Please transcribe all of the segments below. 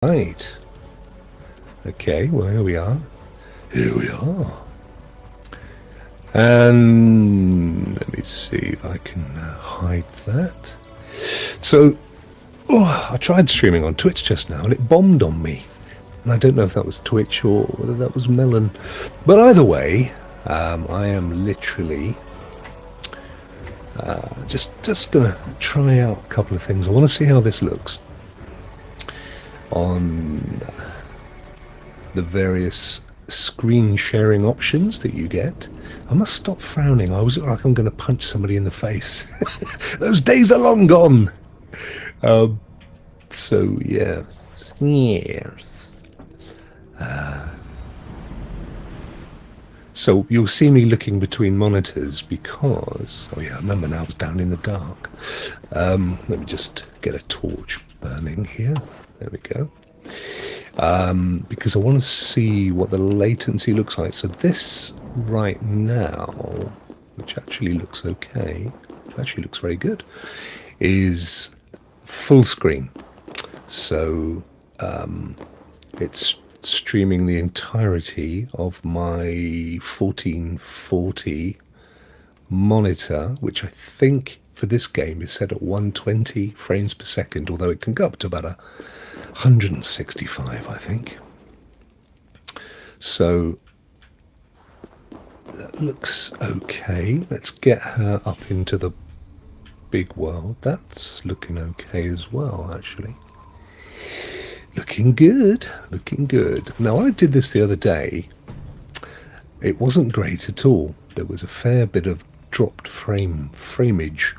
Right. Okay, well, here we are. Here we are. And let me see if I can hide that. So, I tried streaming on Twitch just now and it bombed on me. And I don't know if that was Twitch or whether that was Melon. But either way, I am literally just going to try out a couple of things. I want to see how this looks on the various screen sharing options that you get. I must stop frowning. I always look like I'm going to punch somebody in the face. Those days are long gone. So yes. So you'll see me looking between monitors because, oh yeah, I remember now I was down in the dark. Let me just get a torch burning here. There we go. Because I want to see what the latency looks like. So this right now, which actually looks okay, actually looks very good, is full screen. So it's streaming the entirety of my 1440 monitor, which I think for this game is set at 120 frames per second, although it can go up to about 165, I think. So that looks okay. Let's get her up into the big world. That's looking okay as well, actually. Looking good, looking good. Now, I did this the other day. It wasn't great at all. There was a fair bit of dropped frameage.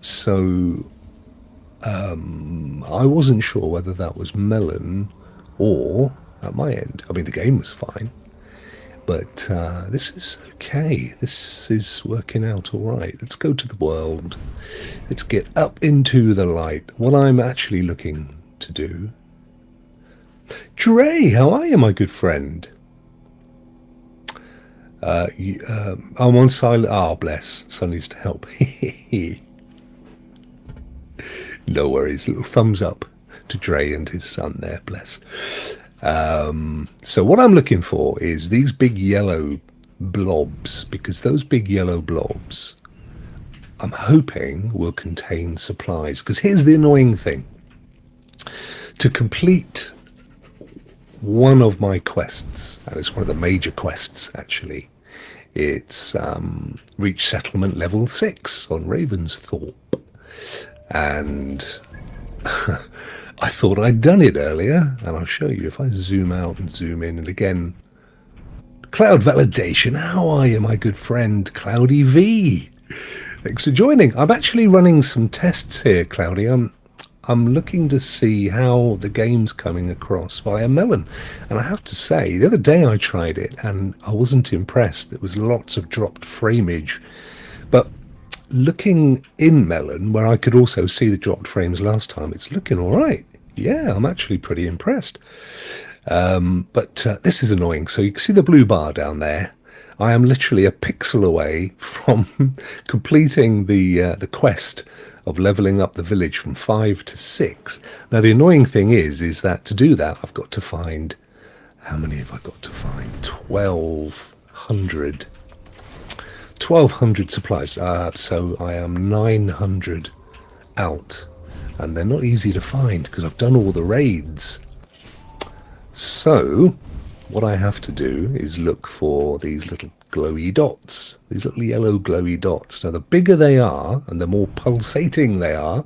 So I wasn't sure whether that was Melon or at my end. I mean, the game was fine, but this is okay. This is working out all right. Let's go to the world. Let's get up into the light. What I'm actually looking to do. Dre, how are you, my good friend? I'm on silent. Oh, bless. Sonny's to help. No worries. Little thumbs up to Dre and his son there, bless. So what I'm looking for is these big yellow blobs, because those big yellow blobs, I'm hoping, will contain supplies. Because here's the annoying thing. To complete one of my quests, and it's one of the major quests, actually, it's reach settlement level 6 on Ravensthorpe. And I thought I'd done it earlier, and I'll show you if I zoom out and zoom in. And again, Cloud Validation, how are you, my good friend Cloudy V? Thanks for joining. I'm actually running some tests here, Cloudy. I'm looking to see how the game's coming across via Melon. And I have to say, the other day I tried it, and I wasn't impressed. There was lots of dropped frameage. But looking in Melon, where I could also see the dropped frames last time, it's looking all right. Yeah, I'm actually pretty impressed. But this is annoying. So you can see the blue bar down there. I am literally a pixel away from completing the quest of leveling up the village from 5 to 6. Now, the annoying thing is that to do that, I've got to find... How many have I got to find? 1,200. 1,200 supplies. So I am 900 out. And they're not easy to find because I've done all the raids. So what I have to do is look for these little glowy dots, these little yellow glowy dots. Now, the bigger they are and the more pulsating they are,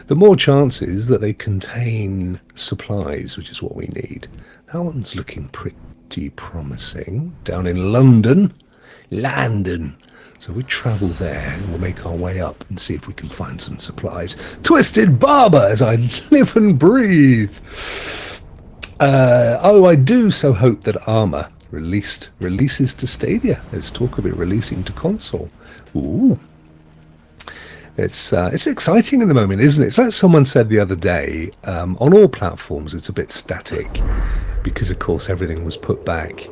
the more chances that they contain supplies, which is what we need. That one's looking pretty promising. Down in London. So we travel there and we'll make our way up and see if we can find some supplies. Twisted Barber, as I live and breathe. I do so hope that Armour releases to Stadia. There's talk of it releasing to console. Ooh. It's exciting at the moment, isn't it? It's like someone said the other day, on all platforms it's a bit static because, of course, everything was put back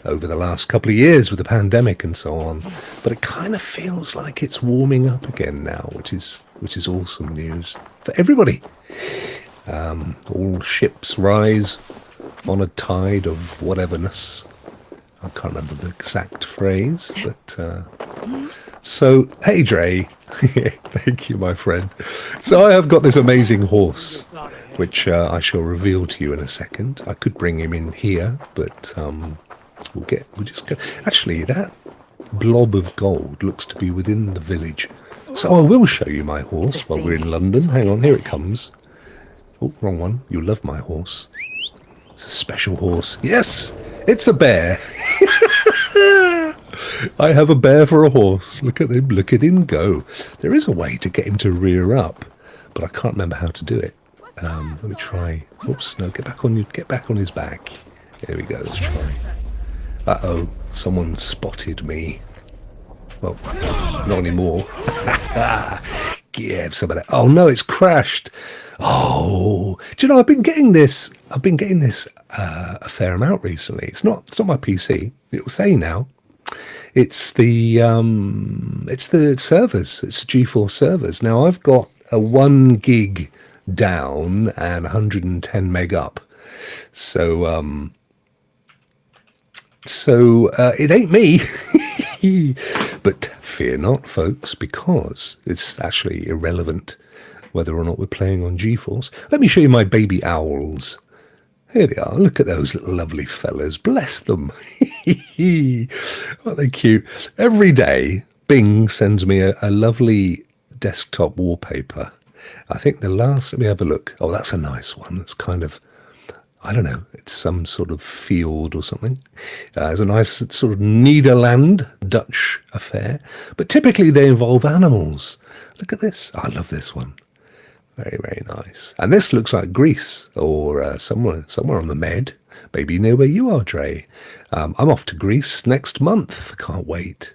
over the last couple of years with the pandemic and so on. But it kind of feels like it's warming up again now, which is awesome news for everybody. All ships rise on a tide of whateverness. I can't remember the exact phrase, but so hey Dre, thank you, my friend. So I have got this amazing horse, which I shall reveal to you in a second. I could bring him in here, but we'll just go. Actually, that blob of gold looks to be within the village, so I will show you my horse while we're in London. Hang on, here it comes. Oh, wrong one. You'll love my horse. It's a special horse. Yes, it's a bear. I have a bear for a horse. Look at him. Look at him go. There is a way to get him to rear up, but I can't remember how to do it. Let me try. Oops, no, get back on his back. There we go. Let's try. Uh-oh, someone spotted me. Well, not anymore. Give some of that. Oh no, it's crashed. Oh, do you know, I've been getting this a fair amount recently. It's not my PC. It will say now. It's the servers. It's GeForce servers. Now I've got a 1 gig down and 110 meg up. So it ain't me. But fear not, folks, because it's actually irrelevant whether or not we're playing on GeForce. Let me show you my baby owls. Here they are. Look at those little lovely fellas. Bless them. Aren't they cute? Every day, Bing sends me a lovely desktop wallpaper. I think let me have a look. Oh, that's a nice one. It's kind of, I don't know, it's some sort of field or something. It's a nice sort of Nederland Dutch affair. But typically they involve animals. Look at this. I love this one. Very, very nice. And this looks like Greece or somewhere on the Med. Maybe near where you are, Dre. I'm off to Greece next month. Can't wait.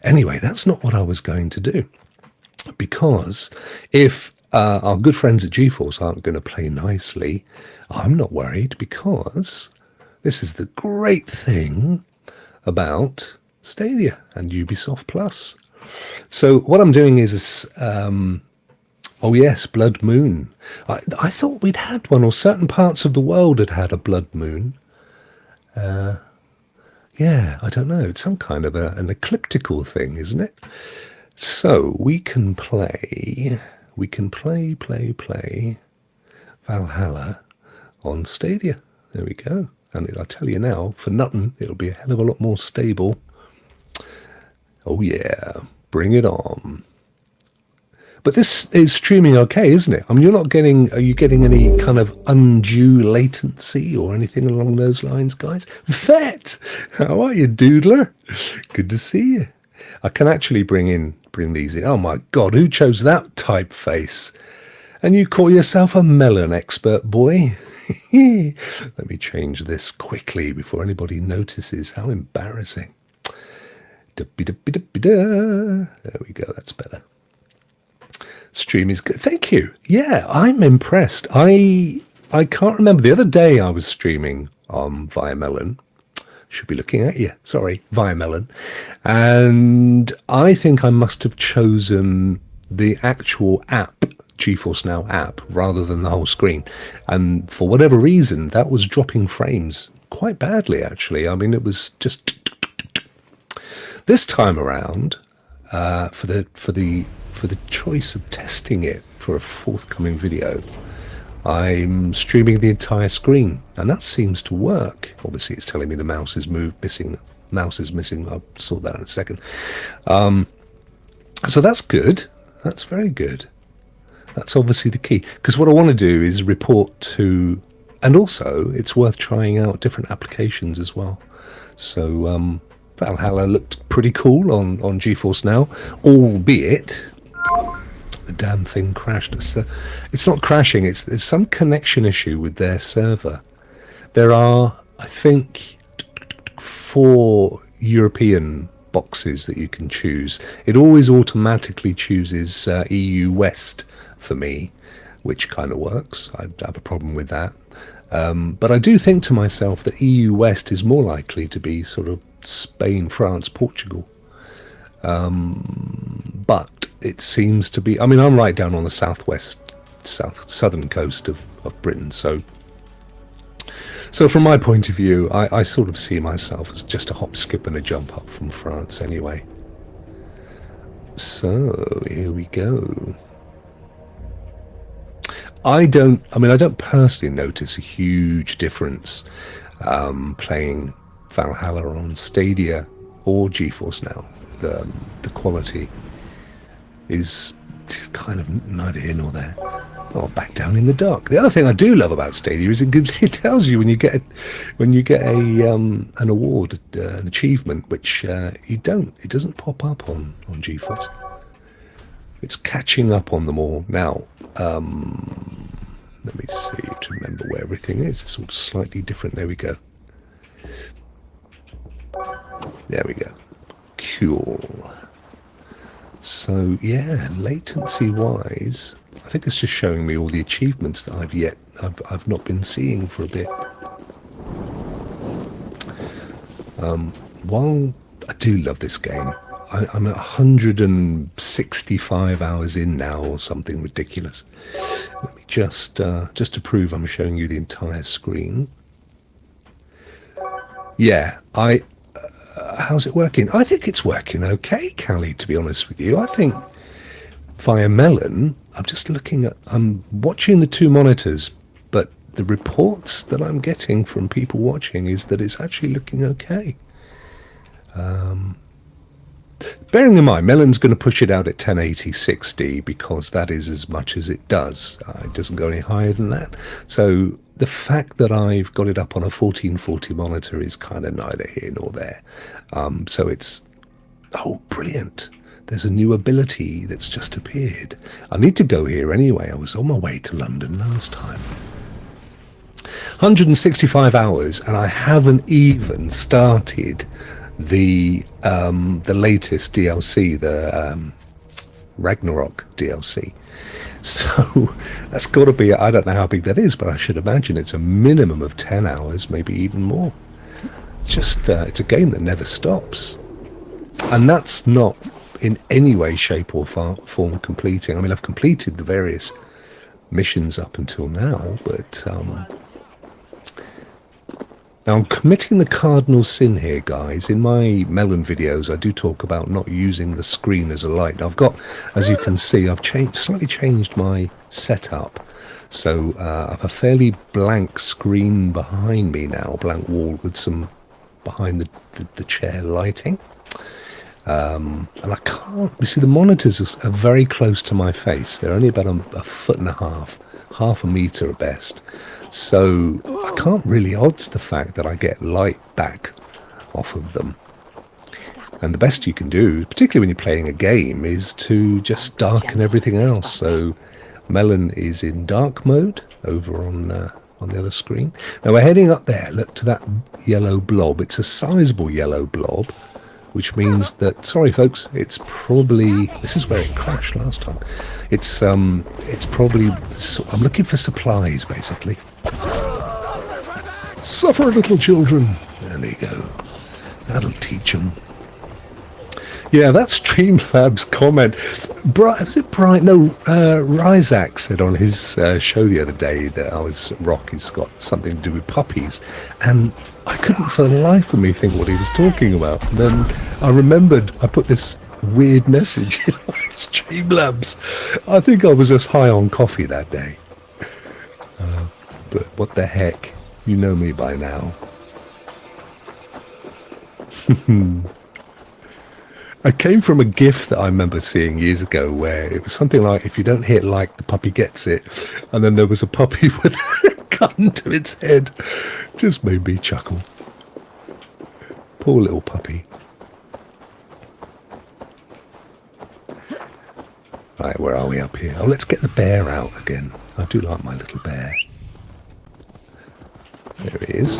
Anyway, that's not what I was going to do. Because if our good friends at GeForce aren't going to play nicely, I'm not worried, because this is the great thing about Stadia and Ubisoft Plus. So what I'm doing is, oh yes, Blood Moon. I thought we'd had one, or certain parts of the world had had a Blood Moon. Yeah, I don't know. It's some kind of an ecliptical thing, isn't it? So we can play Valhalla on Stadia. There we go. And I tell you now, for nothing, it'll be a hell of a lot more stable. Oh yeah, bring it on. But this is streaming okay, isn't it? I mean, are you getting any kind of undue latency or anything along those lines, guys? Vet, how are you, Doodler? Good to see you. I can actually bring these in. Oh my God, who chose that typeface? And you call yourself a melon expert, boy? Let me change this quickly before anybody notices. How embarrassing. There we go, that's better. Stream is good. Thank you. Yeah, I'm impressed. I can't remember. The other day I was streaming via Melon. Should be looking at you. Sorry, via Melon. And I think I must have chosen the actual app, GeForce Now app, rather than the whole screen. And for whatever reason, that was dropping frames quite badly, actually. I mean, it was just... This time around, for the choice of testing it for a forthcoming video, I'm streaming the entire screen, and that seems to work. Obviously, it's telling me the mouse is missing. Mouse is missing. I'll sort that in a second. So that's good. That's very good. That's obviously the key, because what I want to do is report to, and also it's worth trying out different applications as well. So Valhalla looked pretty cool on GeForce Now, albeit the damn thing crashed. It's not crashing, it's some connection issue with their server. There are, I think, 4 European boxes that you can choose. It always automatically chooses EU West for me, which kind of works. I have a problem with that. But I do think to myself that EU West is more likely to be sort of Spain, France, Portugal. But it seems to be, I mean, I'm right down on the southwest southern coast of Britain. So from my point of view, I sort of see myself as just a hop, skip, and a jump up from France anyway. So here we go. I don't personally notice a huge difference playing Valhalla on Stadia or GeForce Now. The quality is kind of neither here nor there. Oh, back down in the dark. The other thing I do love about Stadia is it tells you when you get an award, an achievement, which it doesn't pop up on GeForce. It's catching up on them all now. Let me see to remember where everything is. It's all slightly different. There we go. There we go. Cool. So yeah, latency wise, I think it's just showing me all the achievements that I've not been seeing for a bit. While I do love this game, I'm at 165 hours in now, or something ridiculous. Let me just to prove I'm showing you the entire screen. Yeah, how's it working? I think it's working okay, Callie, to be honest with you. I think via Melon, I'm watching the two monitors, but the reports that I'm getting from people watching is that it's actually looking okay. Bearing in mind, Melon's going to push it out at 1080 60 because that is as much as it does. It doesn't go any higher than that. So the fact that I've got it up on a 1440 monitor is kind of neither here nor there. So it's, oh, brilliant. There's a new ability that's just appeared. I need to go here anyway. I was on my way to London last time. 165 hours, and I haven't even started the latest DLC, the Ragnarok DLC. So that's got to be, I don't know how big that is, but I should imagine it's a minimum of 10 hours, maybe even more. It's just, it's a game that never stops. And that's not in any way, shape or form completing. I mean, I've completed the various missions up until now, but now I'm committing the cardinal sin here, guys. In my Melon videos, I do talk about not using the screen as a light. Now, I've got, as you can see, I've slightly changed my setup. So I have a fairly blank screen behind me now, blank wall with some behind the chair lighting. And I can't, you see, the monitors are very close to my face. They're only about a foot and a half a meter at best. So I can't really odds the fact that I get light back off of them. And the best you can do, particularly when you're playing a game, is to just darken everything else. So Melon is in dark mode over on the other screen. Now we're heading up there. Look to that yellow blob. It's a sizable yellow blob, which means that, sorry folks, it's probably, this is where it crashed last time. It's probably, I'm looking for supplies basically. Suffer, little children. There they go. That'll teach them. Yeah, that's Streamlab's comment. Was it Brian? No, Ryzak said on his show the other day that Rock has got something to do with puppies, and I couldn't for the life of me think what he was talking about. And then I remembered I put this weird message in my Streamlabs. I think I was just high on coffee that day. But what the heck? You know me by now. I came from a GIF that I remember seeing years ago where it was something like, if you don't hit like, the puppy gets it. And then there was a puppy with a gun to its head. Just made me chuckle. Poor little puppy. Right, where are we up here? Oh, let's get the bear out again. I do like my little bear. There he is.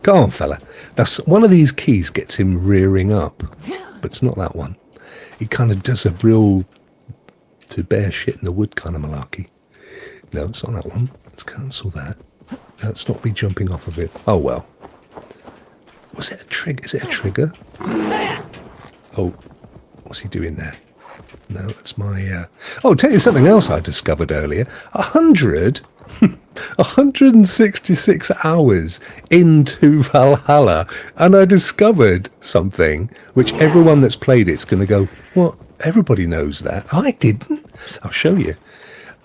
Go on, fella. Now, one of these keys gets him rearing up, but it's not that one. He kind of does a real to bear shit in the wood kind of malarkey. No, it's not that one. Let's cancel that. Let's not be jumping off of it. Oh, well. Was it a trigger? Is it a trigger? Oh, what's he doing there? No, that's my... Oh, I'll tell you something else I discovered earlier. 166 hours into Valhalla, and I discovered something which everyone that's played it's going to go, what? Everybody knows that. I didn't. I'll show you.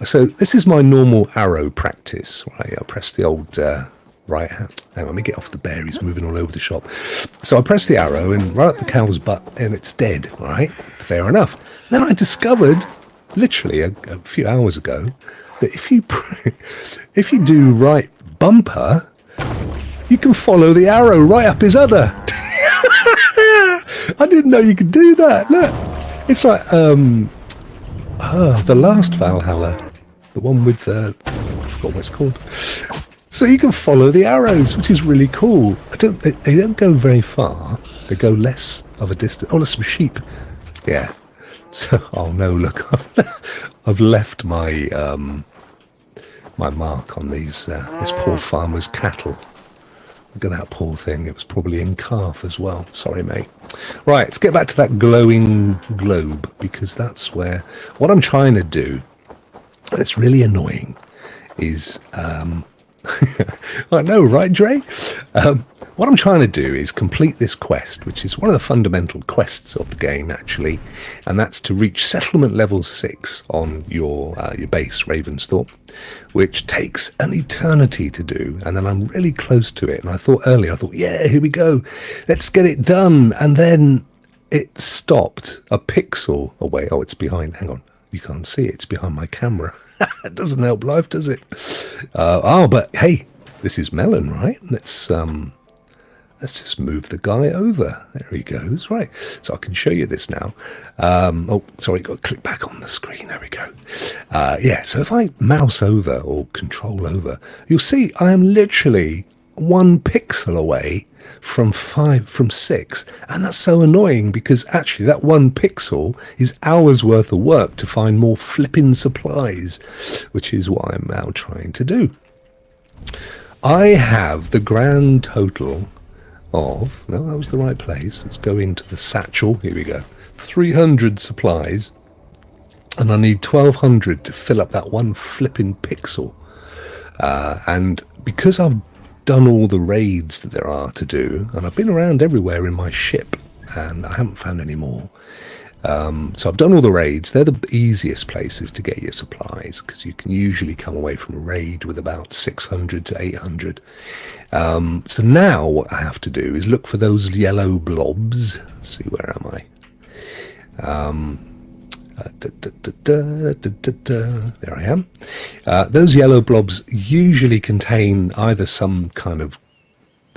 So this is my normal arrow practice. Right, I press the old right hand. Hang on, let me get off the bear. He's moving all over the shop. So I press the arrow and right up the cow's butt, and it's dead. Right, fair enough. Then I discovered, literally a few hours ago, that if you do right bumper, you can follow the arrow right up his udder. I didn't know you could do that. Look, it's like the last Valhalla, the one with I forgot what it's called. So you can follow the arrows, which is really cool. They don't go very far. They go less of a distance. Oh, there's some sheep. Yeah. So, oh no, look, I've left my my mark on these this poor farmer's cattle. Look at that poor thing. It was probably in calf as well. Sorry, mate. Right, let's get back to that glowing globe, because that's where what I'm trying to do, and it's really annoying, is I know, right, Dre? What I'm trying to do is complete this quest, which is one of the fundamental quests of the game, actually, and that's to reach settlement level 6 on your base, Ravensthorpe, which takes an eternity to do, and then I'm really close to it. And I thought, yeah, here we go, let's get it done, and then it stopped a pixel away. Oh, it's behind. Hang on, you can't see it. It's behind my camera. It doesn't help life, does it? But hey, this is Melon, right? Let's just move the guy over. There he goes. Right, so I can show you this now. Oh, sorry, got to click back on the screen. There we go. Yeah, so if I mouse over or control over, you'll see I am literally 1 pixel away from 6, and that's so annoying, because actually that 1 pixel is hours worth of work to find more flipping supplies, which is what I'm now trying to do. I have the grand total of, no, that was the right place, let's go into the satchel, here we go, 300 supplies, and I need 1200 to fill up that 1 flipping pixel. And because I've done all the raids that there are to do, and I've been around everywhere in my ship, and I haven't found any more. So I've done all the raids. They're the easiest places to get your supplies, because you can usually come away from a raid with about 600 to 800. So now what I have to do is look for those yellow blobs. Let's see, where am I? There I am. Those yellow blobs usually contain either some kind of,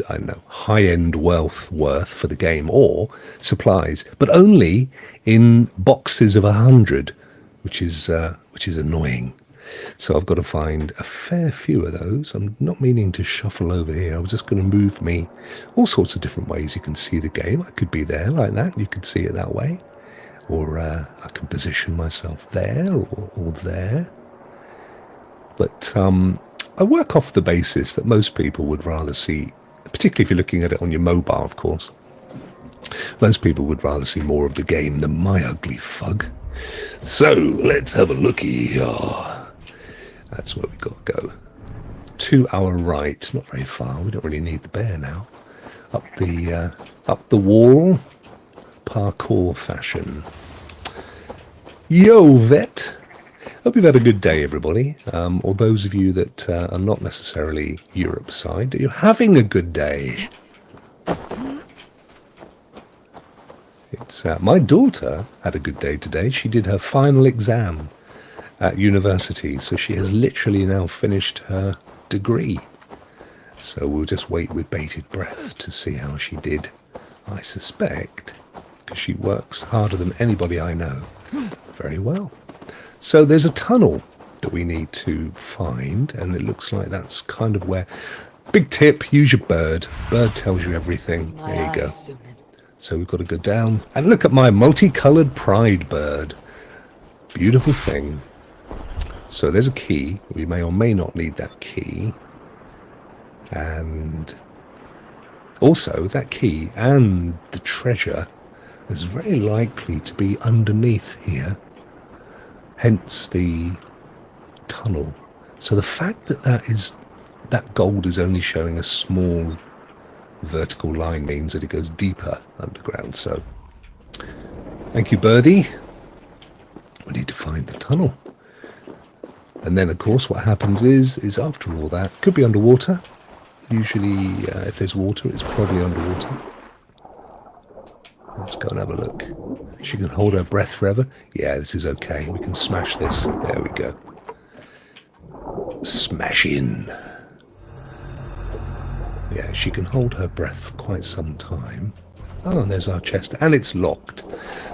I don't know, high-end worth for the game, or supplies, but only in boxes of 100, which is annoying. So I've got to find a fair few of those. I'm not meaning to shuffle over here. I was just going to move me all sorts of different ways. You can see the game. I could be there like that. You could see it that way. Or I can position myself there or there. But I work off the basis that most people would rather see, particularly if you're looking at it on your mobile, of course, most people would rather see more of the game than my ugly fug. So let's have a looky. That's where we got to go. To our right, not very far. We don't really need the bear now. Up the wall, parkour fashion. Yo, vet. Hope you've had a good day, everybody. Or those of you that are not necessarily Europe side, are you having a good day? It's my daughter had a good day today. She did her final exam at university, so she has literally now finished her degree. So we'll just wait with bated breath to see how she did. I suspect, because she works harder than anybody I know, very well. So there's a tunnel that we need to find, and it looks like that's kind of where... Big tip, use your bird. Bird tells you everything. There you go. So we've got to go down and look at my multicoloured pride bird. Beautiful thing. So there's a key. We may or may not need that key. And also that key and the treasure is very likely to be underneath here. hence the tunnel. So the fact that that gold is only showing a small vertical line means that it goes deeper underground. So thank you, Birdie. We need to find the tunnel. And then, of course, what happens is after all that, could be underwater. Usually, if there's water, it's probably underwater. Let's go and have a look. She can hold her breath forever. Yeah, this is okay. We can smash this. There we go. Smash in. Yeah, she can hold her breath for quite some time. Oh, and there's our chest. And it's locked.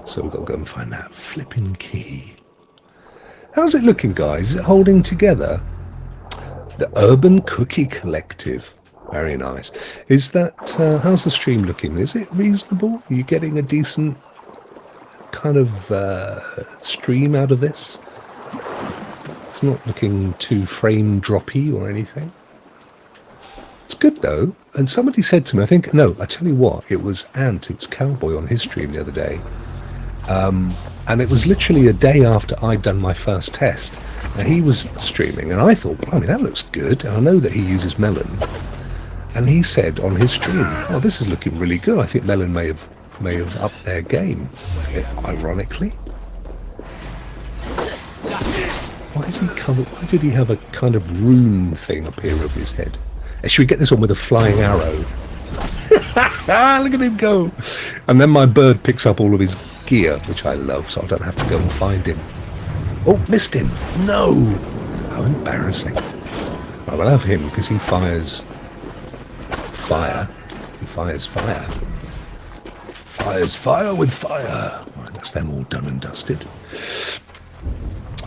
So we've got to go and find that flipping key. How's it looking, guys? Is it holding together? The Urban Cookie Collective. Very nice. Is that, how's the stream looking? Is it reasonable? Are you getting a decent kind of stream out of this? It's not looking too frame droppy or anything. It's good though. And somebody said to me, I think, no, I tell you what, it was Ant, it was Cowboy on his stream the other day. And it was literally a day after I'd done my first test. And he was streaming, and I thought, blimey, that looks good. And I know that he uses melon. And he said on his stream, oh, this is looking really good. I think melon may have upped their game, ironically. Why is he covered? Why did he have a kind of rune thing up here over his head? Should we get this one with a flying arrow? Look at him go. And then my bird picks up all of his gear, which I love, so I don't have to go and find him. Oh, missed him. No. How embarrassing. I will have him because he fires fire. He fires fire. Fires fire with fire. Right, that's them all done and dusted.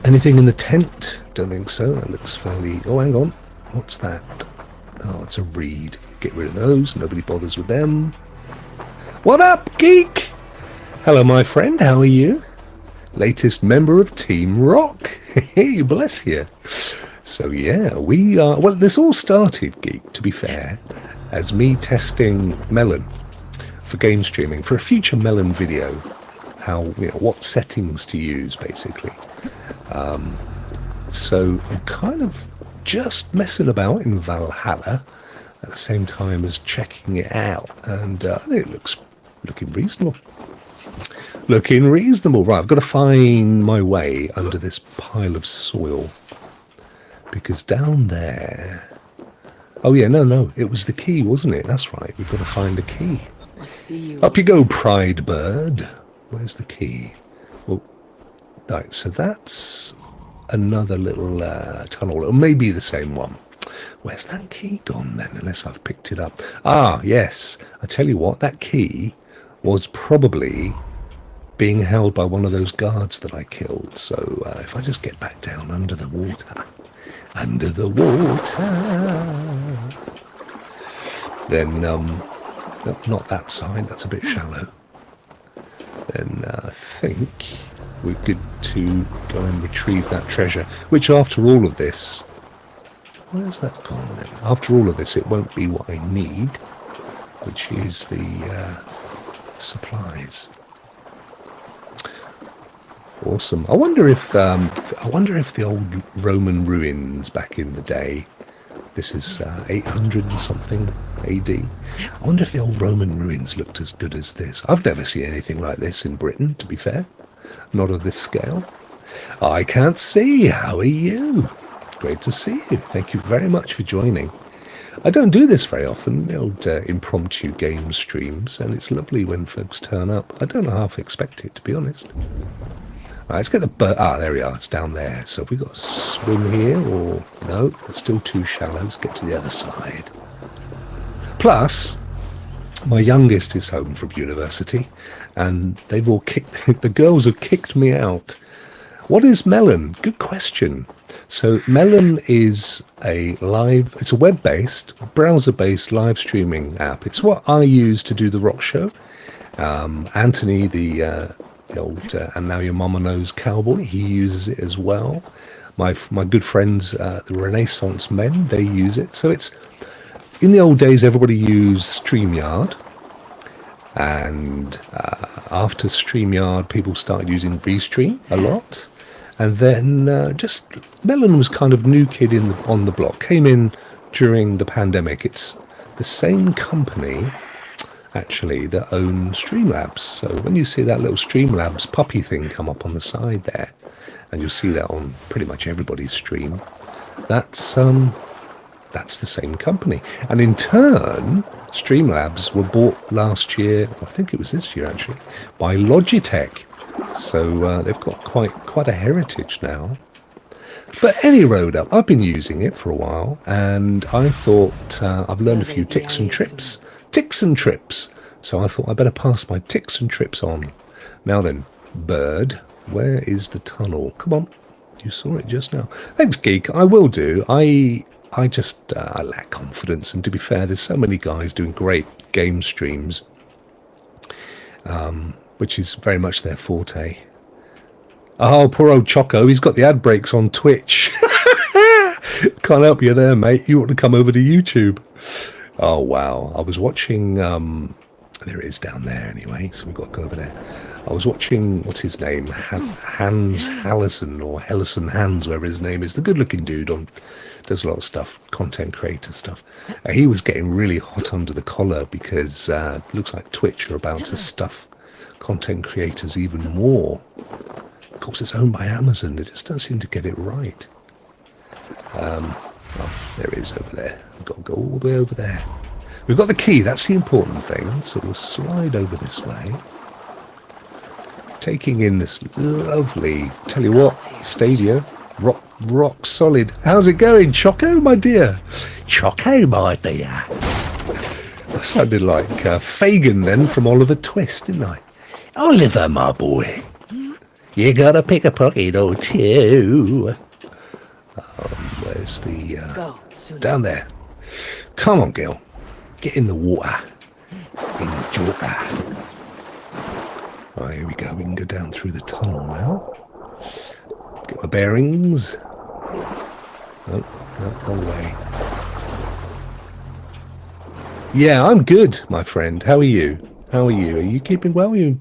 Anything in the tent? Don't think so. That looks fairly... Oh, hang on. What's that? Oh, it's a reed. Get rid of those. Nobody bothers with them. What up, geek? Hello, my friend. How are you? Latest member of Team Rock. Hey, bless you. So, yeah, we are... Well, this all started, geek, to be fair, as me testing melon for game streaming for a future melon video. How, you know, what settings to use, basically. So I'm kind of just messing about in Valhalla at the same time as checking it out, and I think it looking reasonable. Looking reasonable. Right, I've got to find my way under this pile of soil, because down there... Oh yeah, no, it was the key, wasn't it? That's right, we've got to find the key. Let's see you. Up you go, Pride Bird. Where's the key? Well, right, so that's another little tunnel, or maybe the same one. Where's that key gone then, unless I've picked it up? Ah, yes. I tell you what, that key was probably being held by one of those guards that I killed. So if I just get back down under the water, then, no, not that side, that's a bit shallow. Then I think we're good to go and retrieve that treasure, which after all of this, where's that gone then? After all of this, it won't be what I need, which is the supplies. Awesome. I wonder if the old Roman ruins back in the day, this is 800 and something AD. I wonder if the old Roman ruins looked as good as this. I've never seen anything like this in Britain, to be fair. Not of this scale. I can't see. How are you? Great to see you. Thank you very much for joining. I don't do this very often, the old impromptu game streams, and it's lovely when folks turn up. I don't know half expect it, to be honest. Right, let's get the bird. Ah, there we are. It's down there. So have we got to swim here, or no? It's still too shallow. Let's get to the other side. Plus, my youngest is home from university, and they've all kicked. The girls have kicked me out. What is melon? Good question. So melon is it's a web-based, browser-based live streaming app. It's what I use to do the rock show. Anthony, the old and now your mama knows Cowboy, he uses it as well. My good friends, the Renaissance Men, they use it. So it's, in the old days, everybody used StreamYard. And after StreamYard, people started using Restream a lot. And then just Melon was kind of new kid on the block. Came in during the pandemic. It's the same company actually that own Streamlabs. So when you see that little Streamlabs puppy thing come up on the side there, and you'll see that on pretty much everybody's stream, that's the same company. And in turn, Streamlabs were bought last year, I think it was this year actually, by Logitech. So they've got quite a heritage now. But any road up, I've been using it for a while, and I thought I've learned a few ticks and trips. So I thought I better pass my ticks and trips on. Now then, bird, where is the tunnel? Come on, you saw it just now. Thanks, Geek. I will do. I just I lack confidence, and to be fair, there's so many guys doing great game streams, which is very much their forte. Oh, poor old Choco, he's got the ad breaks on Twitch. Can't help you there, mate. You ought to come over to YouTube. Oh, wow. I was watching... there it is down there anyway, so we've got to go over there. I was watching, what's his name? Hans Hallison, or Hellison Hans, wherever his name is. The good-looking dude does a lot of stuff, content creator stuff. He was getting really hot under the collar because it looks like Twitch are about to stuff content creators even more. Of course, it's owned by Amazon. They just don't seem to get it right. Oh, there it is over there. We've got to go all the way over there. We've got the key. That's the important thing. So we'll slide over this way. Taking in this lovely, tell you what, stadia. Rock solid. How's it going, Choco, my dear? Choco, my dear. I sounded like Fagin then from Oliver Twist, didn't I? Oliver, my boy. You gotta pick a pocket or two. Where's the... down there. Come on, girl. Get in the water. In the water. Oh, here we go. We can go down through the tunnel now. Get my bearings. No, wrong way. Yeah, I'm good, my friend. How are you? Are you keeping well? I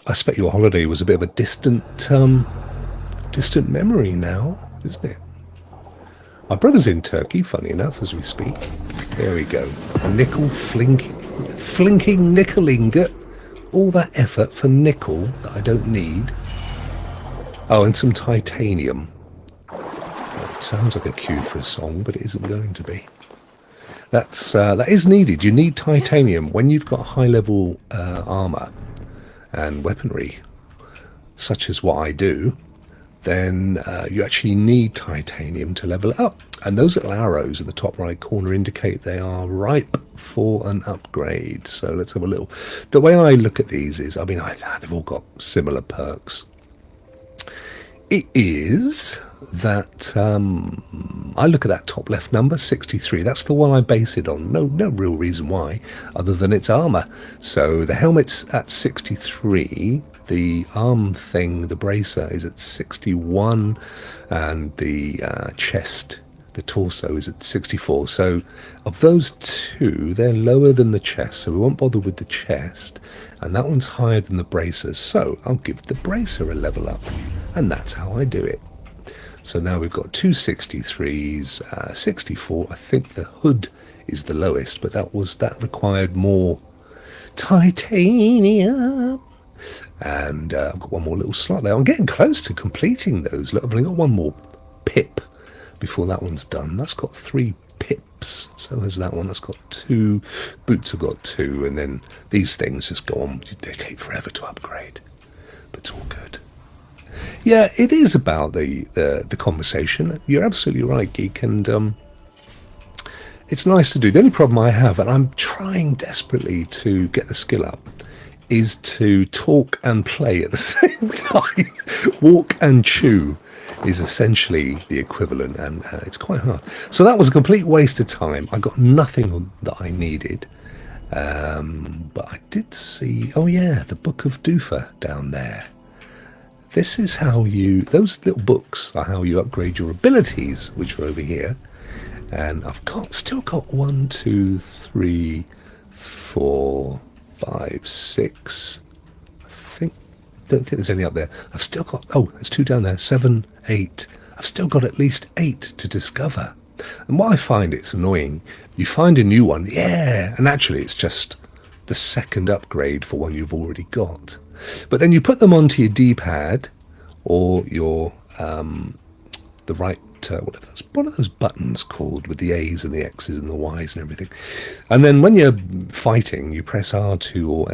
expect your holiday was a bit of a distant memory now, isn't it? My brother's in Turkey, funny enough, as we speak. There we go. A nickel flinking nickel ingot. All that effort for nickel that I don't need. Oh, and some titanium. It sounds like a cue for a song, but it isn't going to be. That is needed. You need titanium when you've got high-level armor and weaponry, such as what I do. Then you actually need titanium to level it up. And those little arrows in the top right corner indicate they are ripe for an upgrade. So let's have a little... The way I look at these is, I mean, they've all got similar perks. It is that I look at that top left number, 63. That's the one I base it on. No real reason why, other than its armor. So the helmet's at 63. The arm thing, the bracer, is at 61, and the chest, the torso, is at 64. So of those two, they're lower than the chest, so we won't bother with the chest, and that one's higher than the bracer. So I'll give the bracer a level up, and that's how I do it. So now we've got two 63s, 64. I think the hood is the lowest, but that required more titanium. And I've got one more little slot there. I'm getting close to completing those. Look, I've only got one more pip before that one's done. That's got 3 pips. So has that one. That's got 2. Boots have got 2. And then these things just go on. They take forever to upgrade. But it's all good. Yeah, it is about the conversation. You're absolutely right, Geek. And it's nice to do. The only problem I have, and I'm trying desperately to get the skill up, is to talk and play at the same time. Walk and chew is essentially the equivalent, and it's quite hard. So that was a complete waste of time. I got nothing that I needed. But I did see, oh yeah, the Book of Doofa down there. This is how those little books are how you upgrade your abilities, which are over here. And I've still got 1, 2, 3, 4, 5, 6. I think don't think there's any up there. I've still got, oh, there's 2 down there, 7, 8. I've still got at least 8 to discover. And what I find it's annoying, you find a new one, yeah, and actually it's just the second upgrade for one you've already got. But then you put them onto your D-pad or your the right what are those buttons called with the A's and the X's and the Y's and everything, and then when you're fighting you press R2 or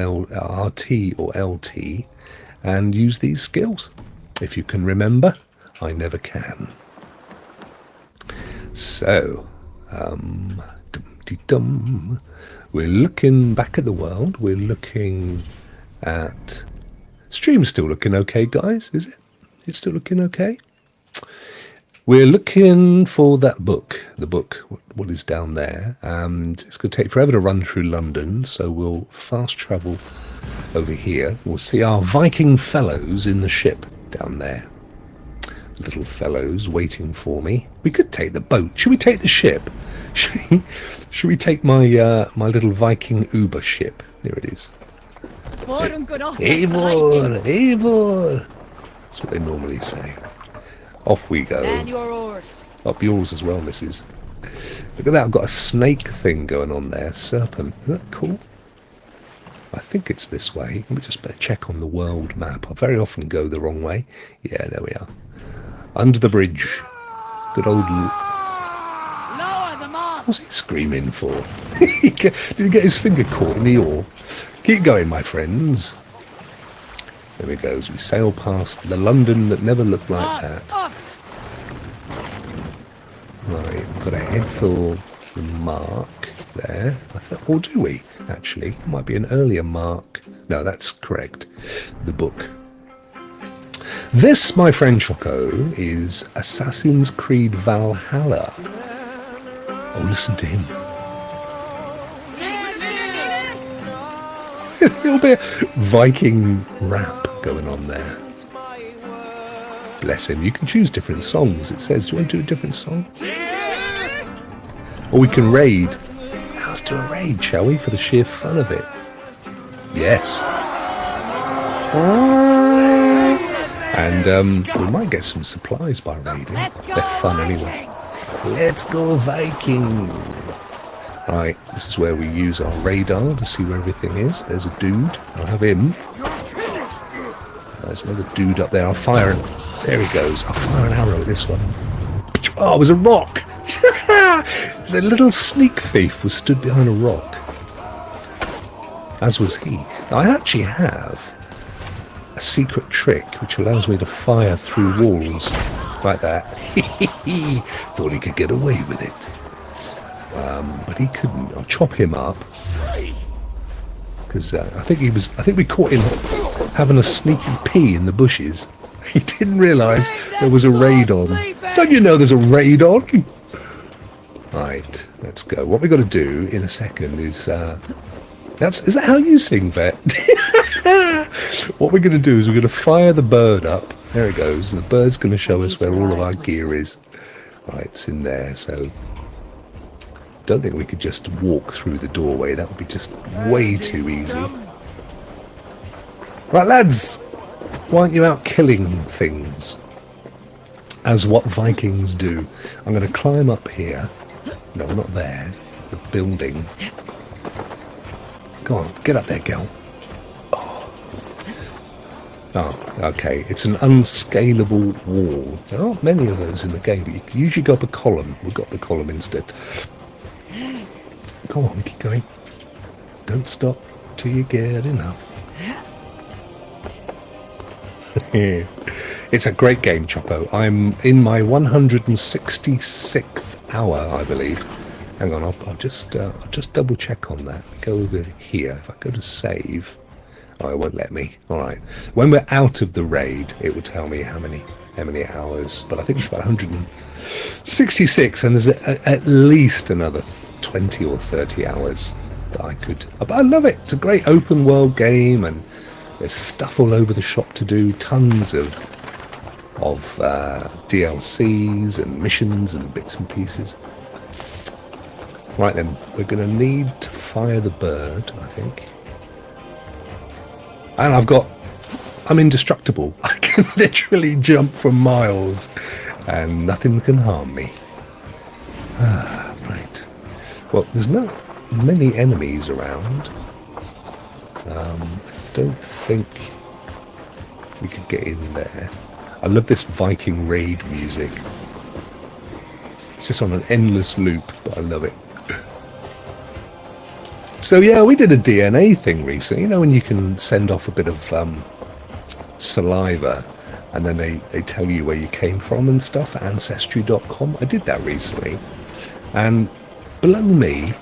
RT or LT and use these skills. If you can remember, I never can. So dum-de-dum. We're looking back at the world. We're looking at... Stream's still looking okay, guys, is it? It's still looking okay? We're looking for that book. The book, what is down there. And it's going to take forever to run through London, so we'll fast travel over here. We'll see our Viking fellows in the ship down there. Little fellows waiting for me. We could take the boat. Should we take the ship? Should we take my my little Viking Uber ship? Here it is. Eivor, Eivor. That's what they normally say. Off we go. And your oars. Up yours as well, missus. Look at that. I've got a snake thing going on there. Serpent. Isn't that cool? I think it's this way. Let me just better check on the world map. I very often go the wrong way. Yeah, there we are. Under the bridge. Good old... Lower the mast. What's he screaming for? Did he get his finger caught in the oar? Keep going, my friends. There we go. As we sail past the London that never looked like that. Right, we've got a head for the mark there. I thought, or do we? Actually, it might be an earlier mark. No, that's correct. The book. This, my friend Choco, is Assassin's Creed Valhalla. Oh, listen to him. A little bit Viking rap going on there. Bless him. You can choose different songs. It says, do you want to do a different song? Or we can raid. Let's do a raid, shall we? For the sheer fun of it. Yes. And we might get some supplies by raiding. They're fun anyway. Let's go Viking! Right, this is where we use our radar to see where everything is. There's a dude. I'll have him. There's another dude up there. I'll fire him. There he goes. I'll fire an arrow at this one. Oh, it was a rock! The little sneak thief was stood behind a rock. As was he. Now, I actually have a secret trick which allows me to fire through walls like that. Thought he could get away with it, but he couldn't. I'll chop him up because I think we caught him having a sneaky pee in the bushes. He didn't realise there was a raid on. Don't you know there's a raid on? Right, let's go. What we've got to do in a second is is that how you sing, Vet? What we're going to do is we're going to fire the bird up. There it goes. The bird's going to show us where all of our gear is. Right, it's in there. So don't think we could just walk through the doorway. That would be just way too easy. Right, lads. Why aren't you out killing things? As what Vikings do. I'm going to climb up here. No, not there. The building. Go on, get up there, girl. Oh, okay. It's an unscalable wall. There aren't many of those in the game, but you can usually go up a column. We've got the column instead. Go on, keep going. Don't stop till you get enough. It's a great game, Choco. I'm in my 166th hour, I believe. Hang on, I'll just double check on that. Go over here. If I go to save, oh, it won't let me. All right. When we're out of the raid, it will tell me how many hours. But I think it's about 166, and there's at least another 20 or 30 hours that I could. But I love it. It's a great open world game, and there's stuff all over the shop to do. Tons of DLCs and missions and bits and pieces. Right then, we're going to need to fire the bird, I think. And I've got I'm indestructible. I can literally jump for miles and nothing can harm me. Right. Well, there's not many enemies around. Don't think we could get in there. I love this Viking raid music. It's just on an endless loop, but I love it. So yeah, we did a DNA thing recently. You know, when you can send off a bit of saliva and then they tell you where you came from and stuff, ancestry.com. I did that recently, and below me,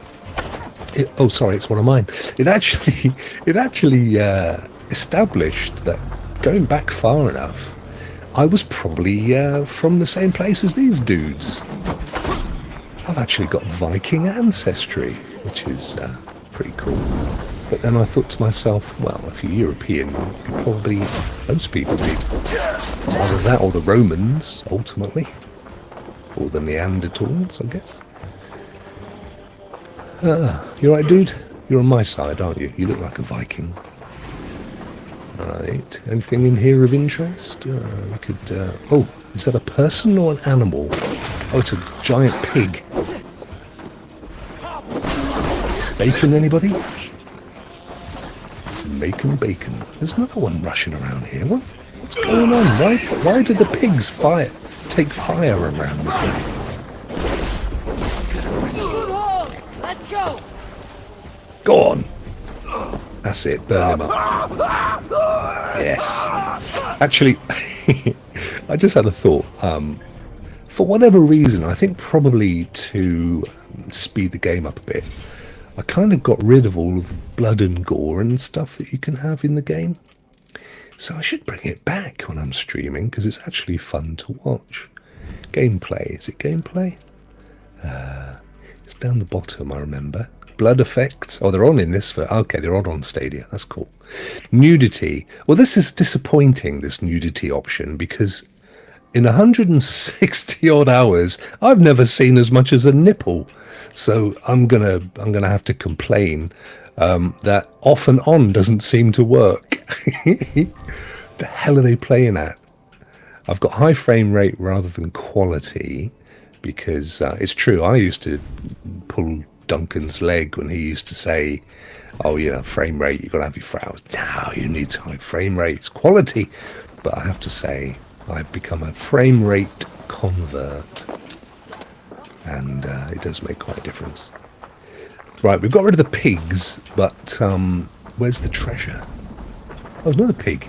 oh sorry, it's one of mine. It actually established that going back far enough, I was probably from the same place as these dudes. I've actually got Viking ancestry, which is pretty cool. But then I thought to myself, well, if you're European, you probably, most people did. It's either that or the Romans, ultimately. Or the Neanderthals, I guess. You alright, dude? You're on my side, aren't you? You look like a Viking. Right. Anything in here of interest? We could... oh, is that a person or an animal? Oh, it's a giant pig. Bacon, anybody? Bacon. There's another one rushing around here. What's going on? Why did the pigs take fire around the place? Good hold. Let's go. Go on. That's it. Burn him up. Yes. Actually, I just had a thought. For whatever reason, I think probably to speed the game up a bit, I kind of got rid of all of the blood and gore and stuff that you can have in the game. So I should bring it back when I'm streaming, because it's actually fun to watch. Gameplay. Is it gameplay? It's down the bottom, I remember. Blood effects. Oh, they're on in this. Okay, they're on Stadia. That's cool. Nudity. Well, this is disappointing, this nudity option, because in 160 odd hours, I've never seen as much as a nipple. So I'm gonna have to complain that off and on doesn't seem to work. The hell are they playing at? I've got high frame rate rather than quality, because it's true. I used to pull Duncan's leg when he used to say, "Oh, you know, frame rate. You've got to have your flowers." No, you need high frame rate. It's quality. But I have to say, I've become a frame rate convert. And it does make quite a difference. Right, we've got rid of the pigs, but where's the treasure? Oh, there's another pig.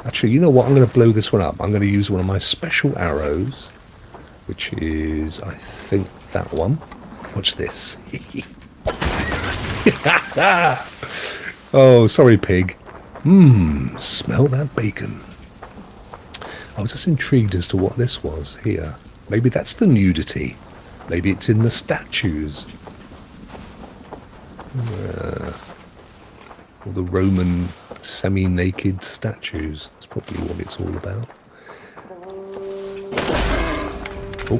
Actually, you know what? I'm going to blow this one up. I'm going to use one of my special arrows, which is, I think, that one. Watch this. Oh, sorry, pig. Smell that bacon. I was just intrigued as to what this was here. Maybe that's the nudity. Maybe it's in the statues. Or the Roman semi-naked statues. That's probably what it's all about. Oh.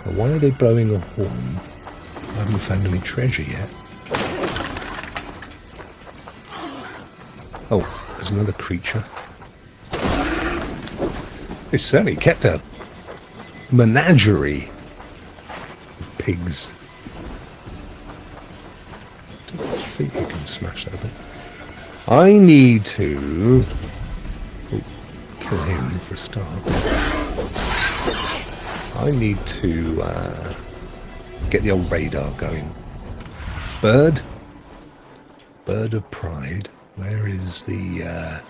Now, why are they blowing a horn? I haven't found any treasure yet. Oh, there's another creature. They certainly kept a menagerie of pigs. I don't think you can smash that bit. I need to kill him for a start. I need to get the old radar going. Bird of pride. Where is the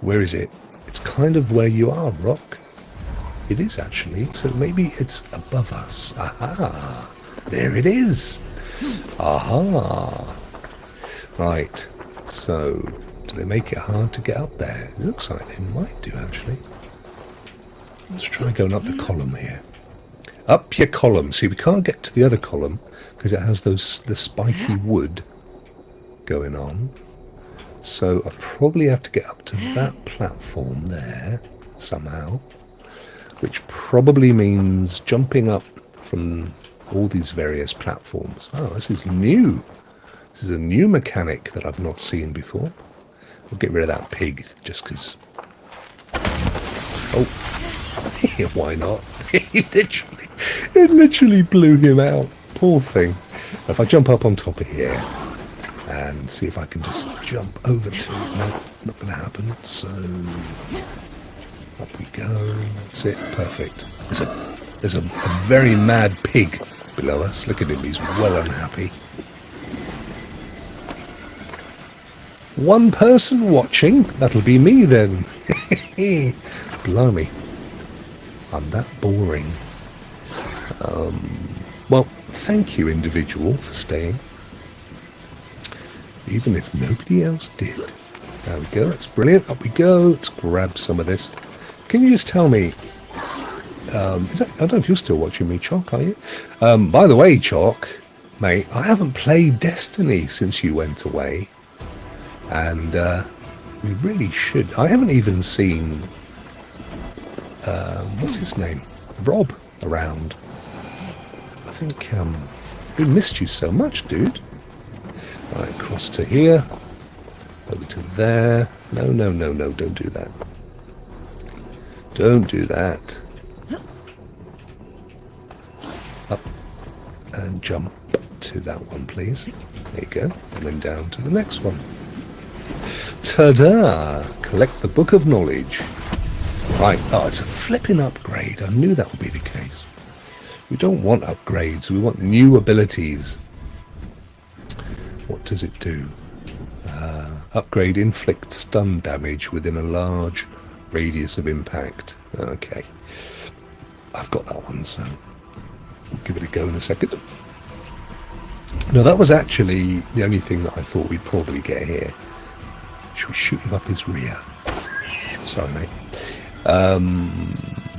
where is it? It's kind of where you are, Rock. It is actually. So maybe it's above us. Aha! There it is. Aha! Right. So, do they make it hard to get up there? It looks like they might do, actually. Let's try going up the column here. Up your column. See, we can't get to the other column because it has the spiky wood going on. So I probably have to get up to that platform there somehow, which probably means jumping up from all these various platforms. Oh, this is new. This is a new mechanic that I've not seen before. We'll get rid of that pig, just because... Oh, why not? It literally blew him out. Poor thing. If I jump up on top of here and see if I can just jump over to... No, not going to happen. So up we go. That's it. Perfect. There's a very mad pig below us. Look at him. He's well unhappy. One person watching. That'll be me then. Blimey. I'm that boring. Well, thank you, individual, for staying. Even if nobody else did. There we go. That's brilliant. Up we go. Let's grab some of this. Can you just tell me... I don't know if you're still watching me, Choc, are you? By the way, Choc, mate, I haven't played Destiny since you went away. And we really should. I haven't even seen... what's his name? Rob around. I think we missed you so much, dude. Right, across to here. Over to there. No, don't do that. Don't do that. Up and jump to that one, please. There you go. And then down to the next one. Ta-da! Collect the Book of Knowledge. Right, oh, it's a flipping upgrade. I knew that would be the case. We don't want upgrades, we want new abilities. What does it do? Upgrade inflicts stun damage within a large radius of impact. Okay. I've got that one, so we'll give it a go in a second. No, that was actually the only thing that I thought we'd probably get here. Should we shoot him up his rear? Sorry, mate.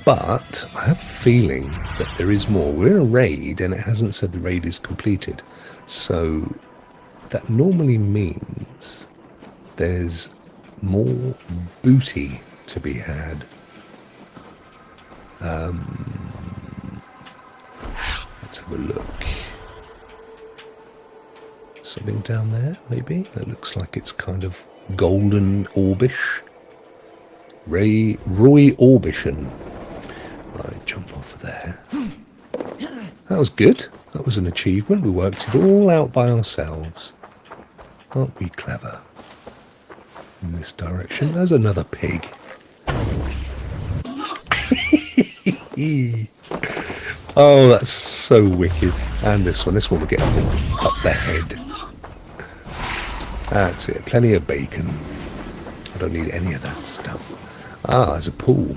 But I have a feeling that there is more. We're in a raid and it hasn't said the raid is completed. So that normally means there's more booty to be had. Let's have a look. Something down there, maybe? That looks like it's kind of golden orbish. Roy Orbison. Right, jump off there. That was good. That was an achievement. We worked it all out by ourselves. Aren't we clever? In this direction, there's another pig. Oh, that's so wicked. And this one will get up the head. That's it. Plenty of bacon. I don't need any of that stuff. Ah, there's a pool.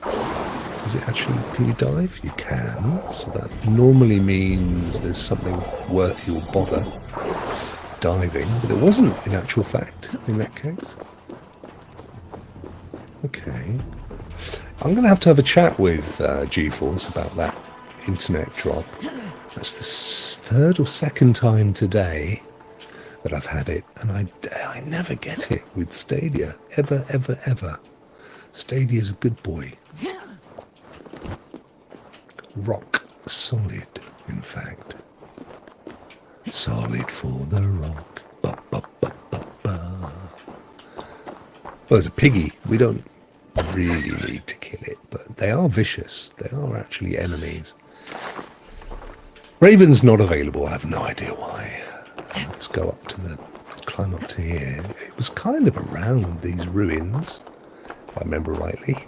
Does it actually... Can you dive? You can. So that normally means there's something worth your bother diving. But it wasn't, in actual fact, in that case. Okay. I'm going to have a chat with GeForce about that internet drop. That's the third or second time today that I've had it. And I never get it with Stadia. Ever, ever, ever. Stadia's a good boy. Rock solid, in fact. Solid for the rock. Ba, ba, ba, ba, ba. Well, there's a piggy. We don't really need to kill it, but they are vicious. They are actually enemies. Raven's not available. I have no idea why. Let's go up to climb up to here. It was kind of around these ruins, if I remember rightly.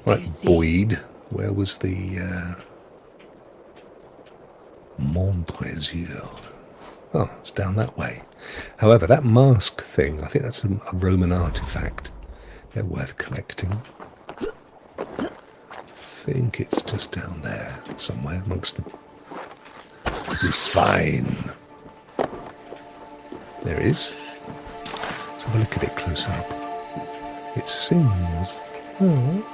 What do you see? Boyd, where was the Montrezure? Oh, it's down that way. However, that mask thing, I think that's a Roman artifact. They're worth collecting. I think it's just down there somewhere amongst the swine. There it is. Let's have a look at it close up. It sings. Oh.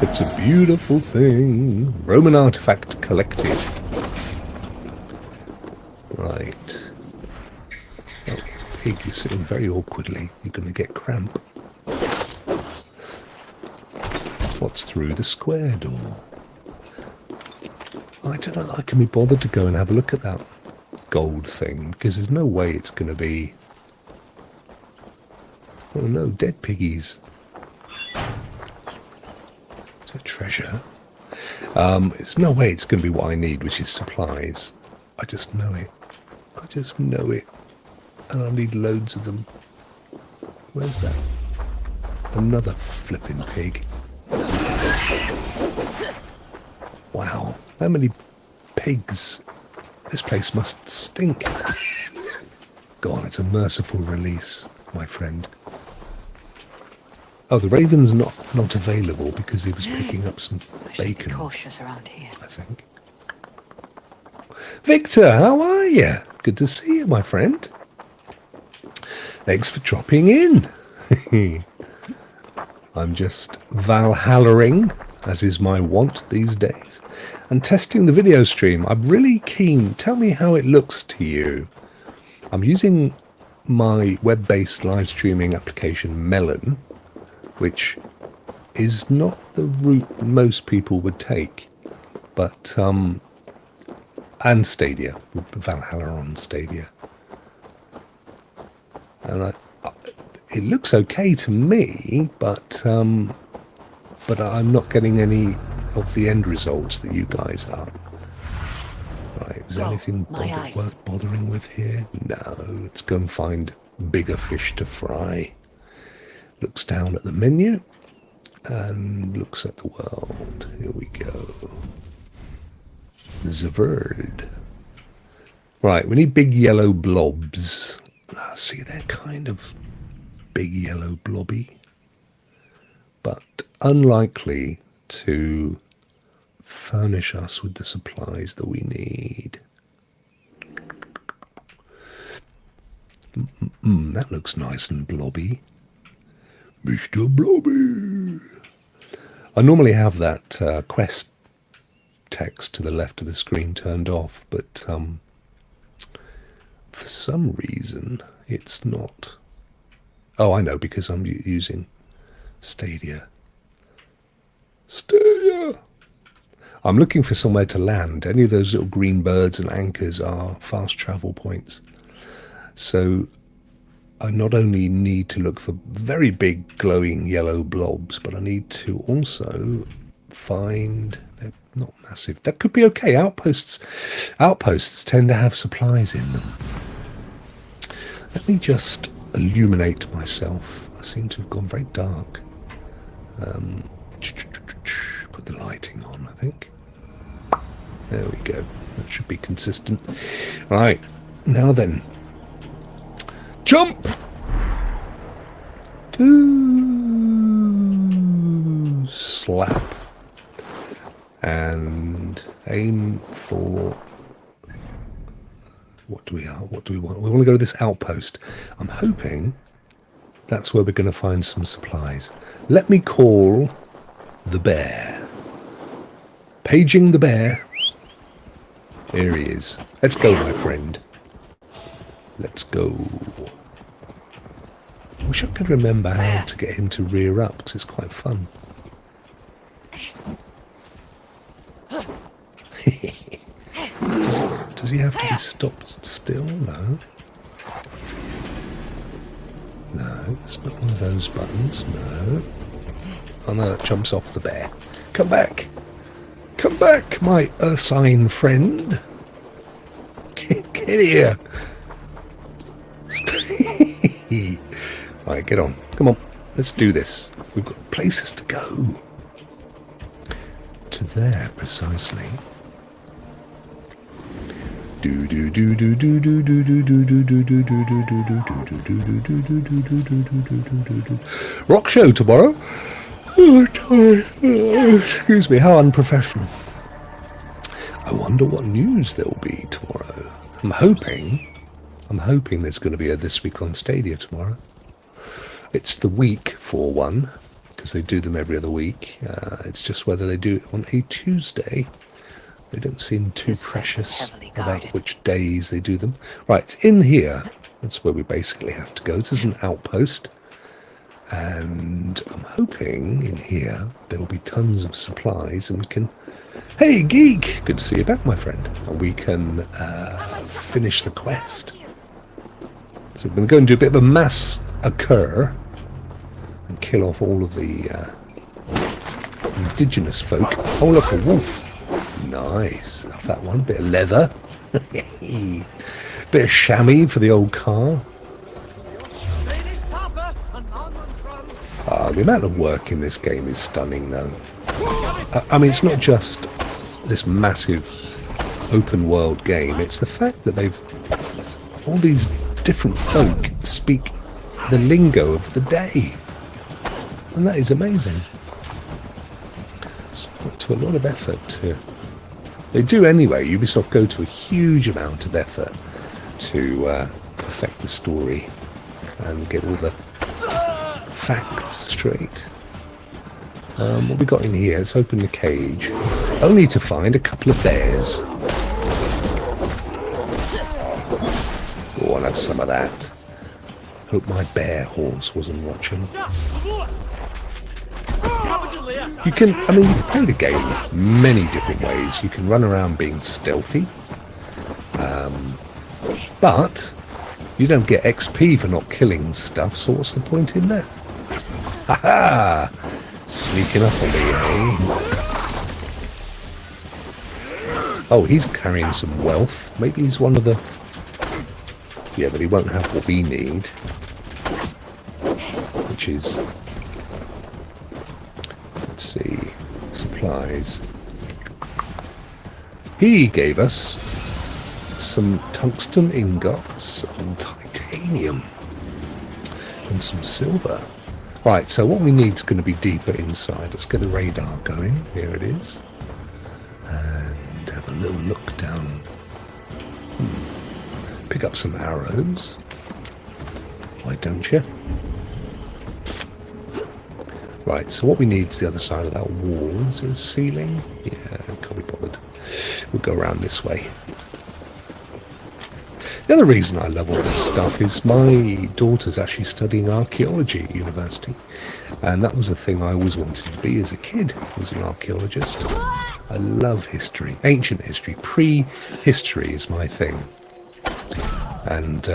It's a beautiful thing. Roman artifact collected. Right. Oh, pig, you're sitting very awkwardly. You're going to get cramp. What's through the square door? I don't know that I can be bothered to go and have a look at that gold thing, because there's no way it's going to be... Oh no, dead piggies. It's a treasure. There's no way it's going to be what I need, which is supplies. I just know it. I just know it. And I need loads of them. Where's that? Another flipping pig. Wow, how many pigs? This place must stink. Go on, it's a merciful release, my friend. Oh, the raven's not available because he was picking up some bacon. Be cautious around here. I think. Victor, how are you? Good to see you, my friend. Thanks for dropping in. I'm just Valhallaing, as is my wont these days, and testing the video stream. I'm really keen. Tell me how it looks to you. I'm using my web-based live streaming application Melon, which is not the route most people would take, but and Stadia, Valhalla on Stadia, and it looks okay to me, but I'm not getting any of the end results that you guys are. Right, is there anything worth bothering with here? No, let's go and find bigger fish to fry. Looks down at the menu and looks at the world. Here we go. Zaverd. Right, we need big yellow blobs. See, they're kind of big yellow blobby, but unlikely to furnish us with the supplies that we need. That looks nice and blobby. Mr. Blobby. I normally have that quest text to the left of the screen turned off, but for some reason it's not. Oh, I know, because I'm using Stadia. Stadia! I'm looking for somewhere to land. Any of those little green birds and anchors are fast travel points. So I not only need to look for very big glowing yellow blobs, but I need to also find... They're not massive. That could be okay. Outposts tend to have supplies in them. Let me just illuminate myself. I seem to have gone very dark. Put the lighting on, I think. There we go. That should be consistent. Right. Now then. Jump! Slap. And aim for... What do we want? We want to go to this outpost. I'm hoping that's where we're going to find some supplies. Let me call the bear. Paging the bear. Here he is. Let's go, my friend. Let's go. I wish I could remember how to get him to rear up, because it's quite fun. Does he have to be stopped still? No. No, it's not one of those buttons. No. Oh no, that jumps off the bear. Come back. Come back, my ursine friend. Get here. Right, get on. Come on. Let's do this. We've got places to go. To there, precisely. Rock show tomorrow. Excuse me, how unprofessional. I wonder what news there'll be tomorrow. I'm hoping there's going to be a This Week on Stadia tomorrow. It's the week for one, because they do them every other week. It's just whether they do it on a Tuesday. They don't seem too precious about which days they do them. Right, it's in here. That's where we basically have to go. This is an outpost. And I'm hoping in here there will be tons of supplies and we can Hey, Geek! Good to see you back, my friend. And we can finish the quest. So we're going to go and do a bit of a mass occur and kill off all of the indigenous folk. Oh, look, a wolf. Nice. Love that one. Bit of leather. Bit of chamois for the old car. The amount of work in this game is stunning, though. I mean, it's not just this massive open world game. It's the fact that all these different folk speak the lingo of the day. And that is amazing. It's put to a lot of effort to... They do anyway. Ubisoft go to a huge amount of effort to perfect the story and get all the facts straight. What we got in here? Let's open the cage. Only to find a couple of bears. Oh, I'll have some of that. Hope my bear horse wasn't watching. You can play the game many different ways. You can run around being stealthy. But you don't get XP for not killing stuff, so what's the point in that? Ha-ha! Sneaking up on me, eh? Oh, he's carrying some wealth. Maybe he's one of the... Yeah, but he won't have what we need. Which is... Let's see... Supplies. He gave us some tungsten ingots and titanium. And some silver. Right, so what we need is going to be deeper inside. Let's get the radar going. Here it is. And have a little look down. Pick up some arrows. Why don't you? Right, so what we need is the other side of that wall. Is there a ceiling? Yeah, can't be bothered. We'll go around this way. The other reason I love all this stuff is my daughter's actually studying archaeology at university, and that was a thing I always wanted to be as a kid, was an archaeologist. I love history, ancient history, pre-history is my thing, and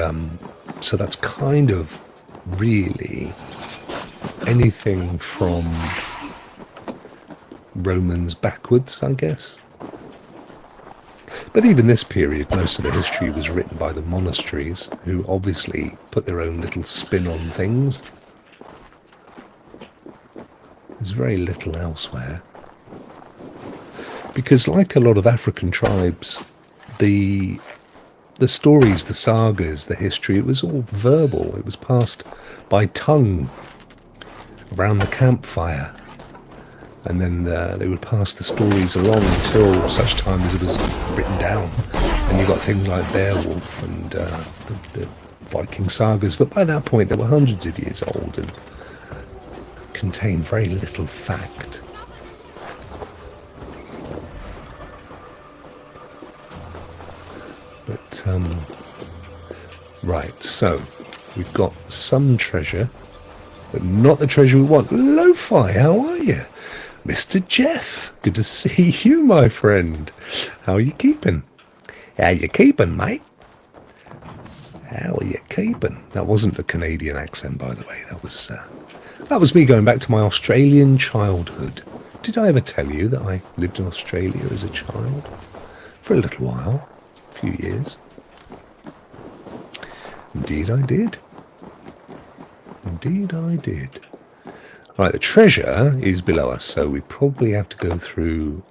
so that's kind of really anything from Romans backwards, I guess. But even this period, most of the history was written by the monasteries, who obviously put their own little spin on things. There's very little elsewhere. Because like a lot of African tribes, the stories, the sagas, the history, it was all verbal. It was passed by tongue around the campfire. And then they would pass the stories along until such time as it was written down. And you got things like Beowulf and the Viking sagas. But by that point, they were hundreds of years old and contained very little fact. But, right, so we've got some treasure, but not the treasure we want. Lo-Fi, how are you? Mr. Jeff, good to see you, my friend. How are you keeping? How you keeping, mate? How are you keeping? That wasn't a Canadian accent, by the way. That was me going back to my Australian childhood. Did I ever tell you that I lived in Australia as a child? For a little while. A few years. Indeed I did. Indeed I did. Right, the treasure is below us, so we probably have to go through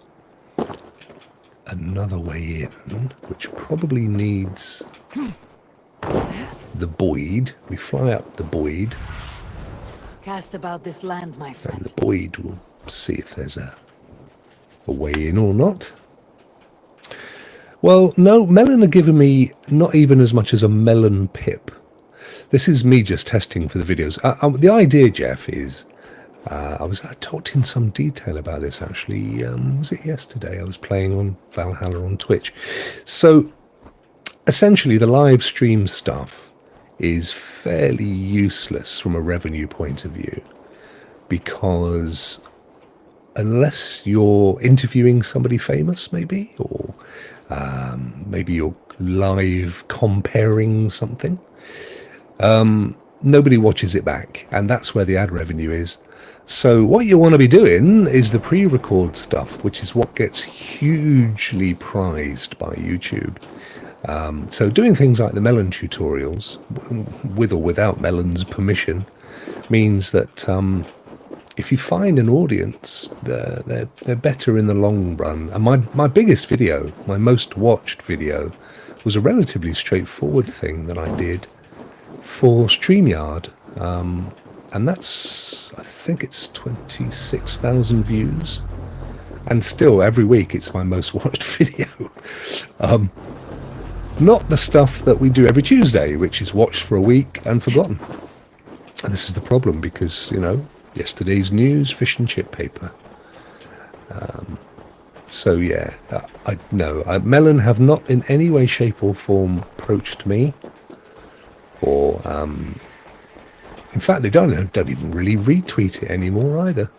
another way in, which probably needs the Boyd. We fly up the Boyd. Cast about this land, my friend. And the Boyd will see if there's a way in or not. Well, no, Melon are giving me not even as much as a melon pip. This is me just testing for the videos. The idea, Jeff, is... I talked in some detail about this, actually. Was it yesterday? I was playing on Valhalla on Twitch. So, essentially, the live stream stuff is fairly useless from a revenue point of view, because unless you're interviewing somebody famous, maybe, or maybe you're live comparing something, nobody watches it back, and that's where the ad revenue is. So what you want to be doing is the pre-record stuff, which is what gets hugely prized by YouTube. So doing things like the melon tutorials, with or without Melon's permission, means that if you find an audience, they're better in the long run. And my biggest video, my most watched video, was a relatively straightforward thing that I did for StreamYard. And that's, I think it's 26,000 views. And still, every week, it's my most watched video. Not the stuff that we do every Tuesday, which is watched for a week and forgotten. And this is the problem because, yesterday's news, fish and chip paper. So yeah, Melon have not in any way, shape or form approached me, or in fact they don't even really retweet it anymore either.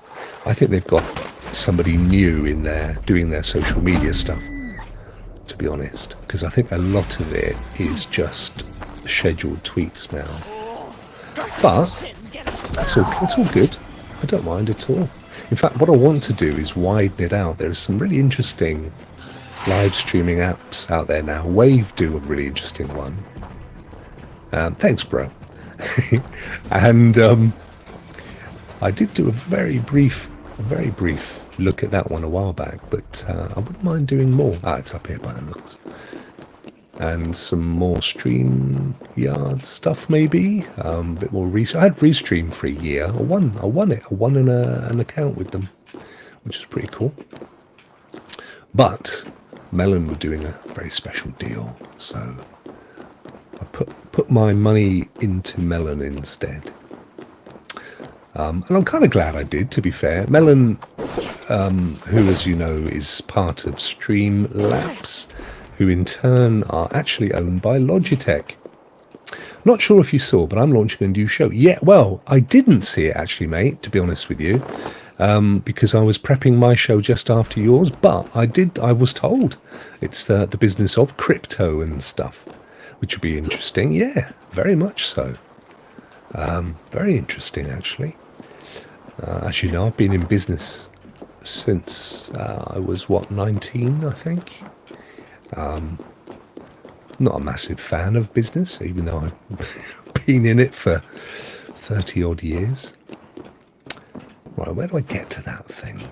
I think they've got somebody new in there doing their social media stuff, to be honest, because I think a lot of it is just scheduled tweets now. But it's all good. I don't mind at all. In fact, what I want to do is widen it out. There are some really interesting live streaming apps out there now. Wave do a really interesting one. Thanks, bro. And I did do a very brief look at that one a while back, but I wouldn't mind doing more. It's up here by the looks. And some more StreamYard stuff, maybe. A bit more research. I had Restream for a year. I won it. I won an account with them, which is pretty cool. But Melon were doing a very special deal, so I put my money into Melon instead. And I'm kind of glad I did, to be fair. Melon, who, as you know, is part of Streamlabs, who in turn are actually owned by Logitech. Not sure if you saw, but I'm launching a new show. Yeah, well, I didn't see it actually, mate, to be honest with you, because I was prepping my show just after yours, but I was told it's the business of crypto and stuff, which would be interesting. Yeah, very much so. Very interesting, actually. As you know, I've been in business since I was, 19, I think. Not a massive fan of business, even though I've been in it for 30 odd years. Right, where do I get to that thing?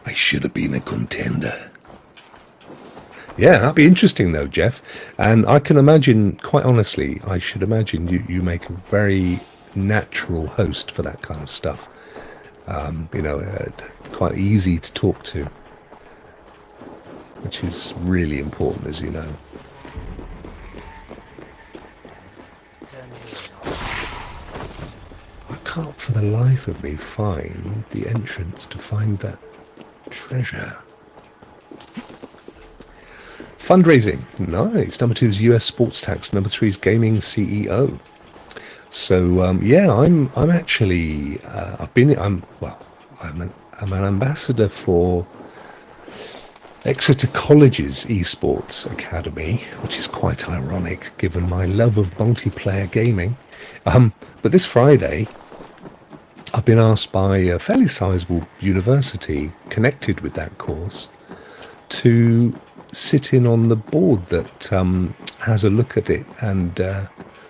I should have been a contender. Yeah, that'd be interesting though, Jeff. And I can imagine, quite honestly, I should imagine you make a very natural host for that kind of stuff. Quite easy to talk to, which is really important, as you know. I can't for the life of me find the entrance to find that treasure. Fundraising, nice. Number 2 is US sports tax. Number 3 is gaming CEO. So I'm actually I'm an ambassador for Exeter College's esports academy, which is quite ironic given my love of multiplayer gaming. But this Friday, I've been asked by a fairly sizable university connected with that course to sit in on the board that has a look at it and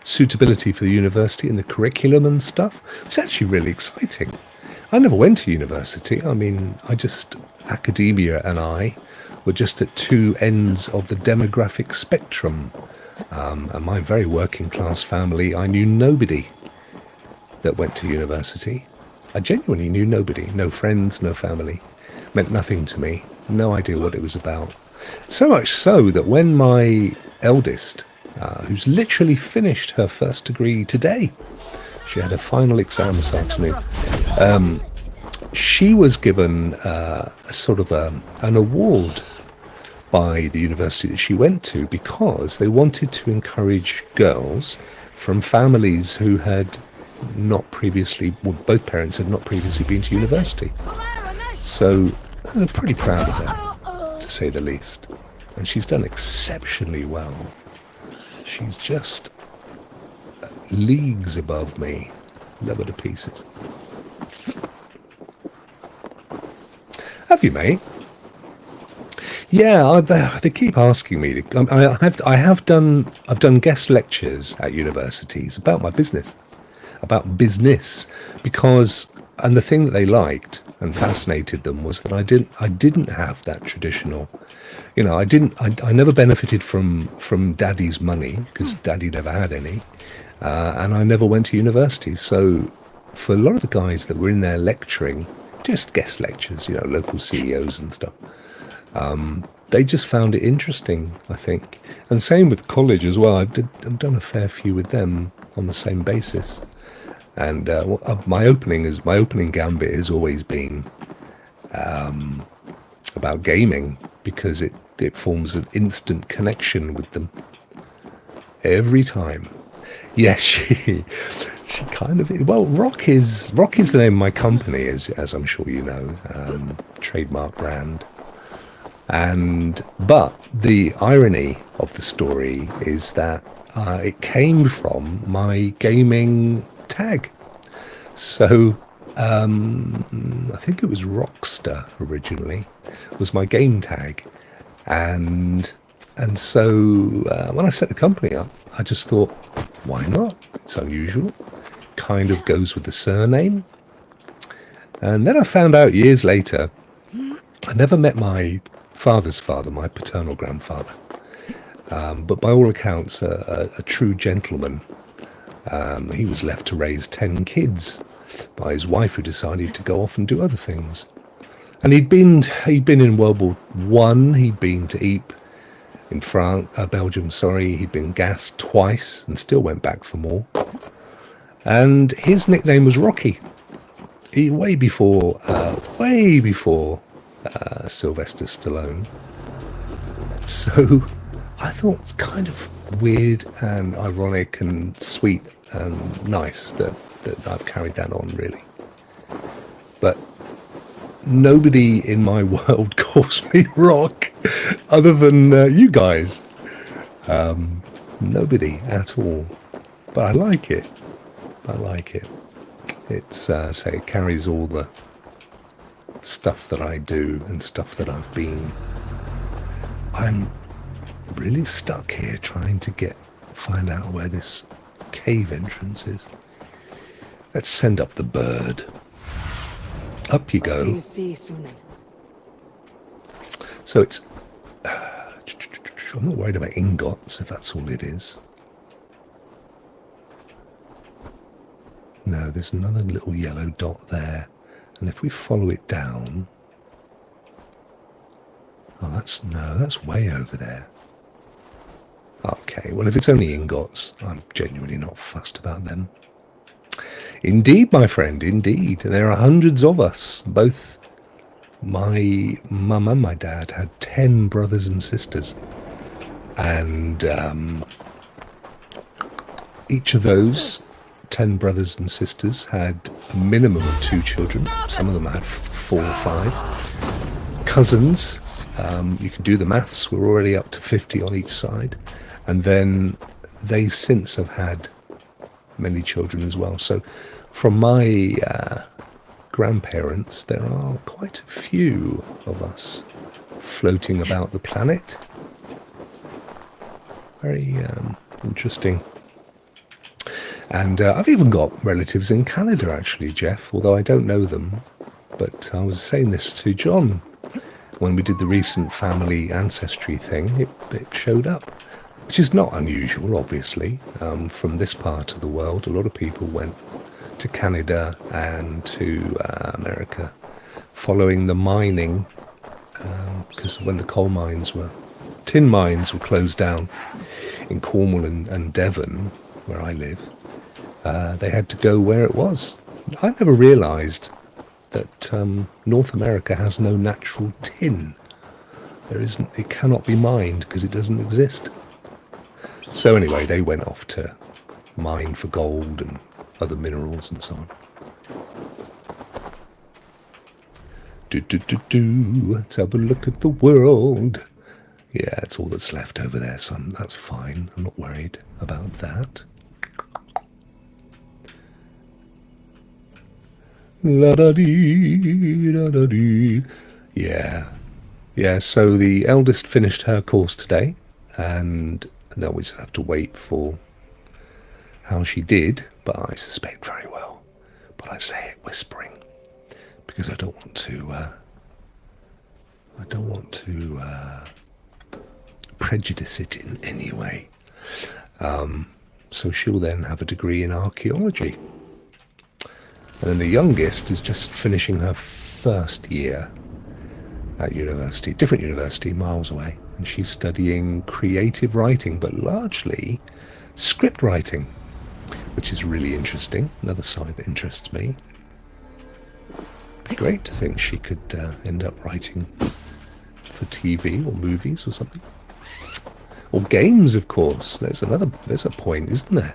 suitability for the university and the curriculum and stuff. It's actually really exciting. I never went to university. I mean, academia and I were just at two ends of the demographic spectrum. And my very working class family, I knew nobody that went to university. I genuinely knew nobody. No friends, no family. Meant nothing to me. No idea what it was about. So much so that when my eldest, who's literally finished her first degree today, she had a final exam this afternoon, she was given an award by the university that she went to because they wanted to encourage girls from families who had not previously, well, both parents had not previously been to university. So I'm pretty proud of her, to say the least. And she's done exceptionally well. She's just leagues above me. Love her to pieces. Have you, mate? Yeah, they keep asking me. I've done guest lectures at universities about my business, because, and the thing that they liked and fascinated them was that I didn't have that traditional, I never benefited from daddy's money because daddy never had any, and I never went to university. So for a lot of the guys that were in there lecturing, just guest lectures, local CEOs and stuff, they just found it interesting, I think. And same with college as well. I've done a fair few with them on the same basis. And my opening gambit has always been about gaming, because it forms an instant connection with them every time. Yes, she kind of, well, Rock is the name of my company, as I'm sure you know, trademark brand. But the irony of the story is that it came from my gaming tag. So I think it was Rockster originally was my game tag, and so when I set the company up, I just thought, why not? It's unusual, kind of goes with the surname. And then I found out years later, I never met my father's father, my paternal grandfather, but by all accounts a true gentleman. He was left to raise 10 kids by his wife, who decided to go off and do other things. And he'd been in World War One. He'd been to Ypres in Belgium. He'd been gassed twice and still went back for more. And his nickname was Rocky. Way before Sylvester Stallone. So I thought it's kind of weird and ironic and sweet and nice that I've carried that on, really. But nobody in my world calls me Rock other than you guys. Nobody at all. But I like it. It's it carries all the stuff that I do and stuff that I've been. I'm really stuck here trying to find out where this cave entrance is. Let's send up the bird. Up you go. You see, Sunan. So it's I'm not worried about ingots, if that's all it is. No, there's another little yellow dot there. And if we follow it down... Oh, that's way over there. Okay, well, if it's only ingots, I'm genuinely not fussed about them. Indeed, my friend, indeed. There are hundreds of us. Both my mum and my dad had 10 brothers and sisters. And each of those 10 brothers and sisters had a minimum of 2 children. Some of them had 4 or 5. Cousins, you can do the maths, we're already up to 50 on each side. And then they since have had many children as well. So from my grandparents, there are quite a few of us floating about the planet. Very interesting. And I've even got relatives in Canada, actually, Jeff, although I don't know them. But I was saying this to John when we did the recent family ancestry thing. It showed up, which is not unusual, obviously. From this part of the world, a lot of people went to Canada and to America following the mining, because when the tin mines were closed down in Cornwall and Devon, where I live, they had to go where it was. I never realised that North America has no natural tin. There isn't. It cannot be mined because it doesn't exist. So anyway, they went off to mine for gold and other minerals and so on. Let's have a look at the world. Yeah, that's all that's left over there, son. That's fine. I'm not worried about that. La-da-dee, da-da-dee. Yeah. Yeah, so the eldest finished her course today, and then we just have to wait for how she did, but I suspect very well. But I say it whispering because I don't want to prejudice it in any way. So she'll then have a degree in archaeology. And then the youngest is just finishing her first year at university, different university, miles away. And she's studying creative writing, but largely script writing, which is really interesting. Another side that interests me. Great to think she could end up writing for TV or movies or something. Or games, of course. There's a point, isn't there?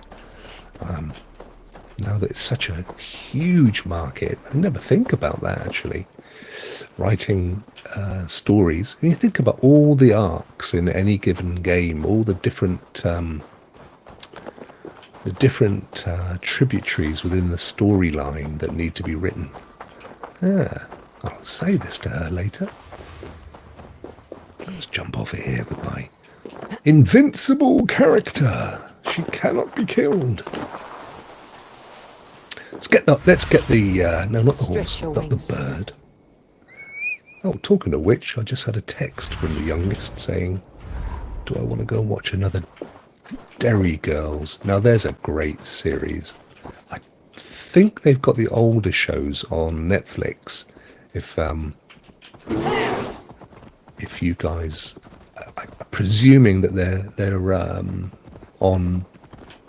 Now that it's such a huge market, I never think about that actually. Writing stories. When you think about all the arcs in any given game, all the different tributaries within the storyline that need to be written. Yeah, I'll say this to her later. Let's jump off it here with my invincible character. She cannot be killed. Let's get the no, not the horse, not the bird. Oh, talking of which, I just had a text from the youngest saying, do I want to go and watch another Derry Girls? Now there's a great series. I think they've got the older shows on Netflix. If you guys, I'm presuming that they're on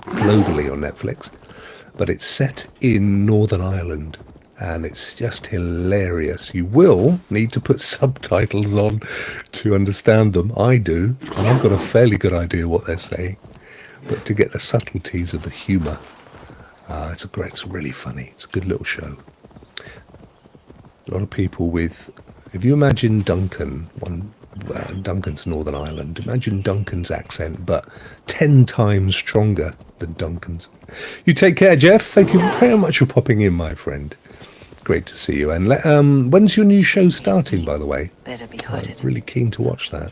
globally on Netflix, but it's set in Northern Ireland and it's just hilarious. You will need to put subtitles on to understand them. I do, and I've got a fairly good idea what they're saying, but to get the subtleties of the humour, it's really funny. It's a good little show. A lot of people with, if you imagine Duncan, Duncan's Northern Ireland, imagine Duncan's accent, but 10 times stronger than Duncan's. You take care, Jeff. Thank you very much for popping in, my friend. Great to see you. And when's your new show starting, by the way? Better be I'm hooded. really keen to watch that.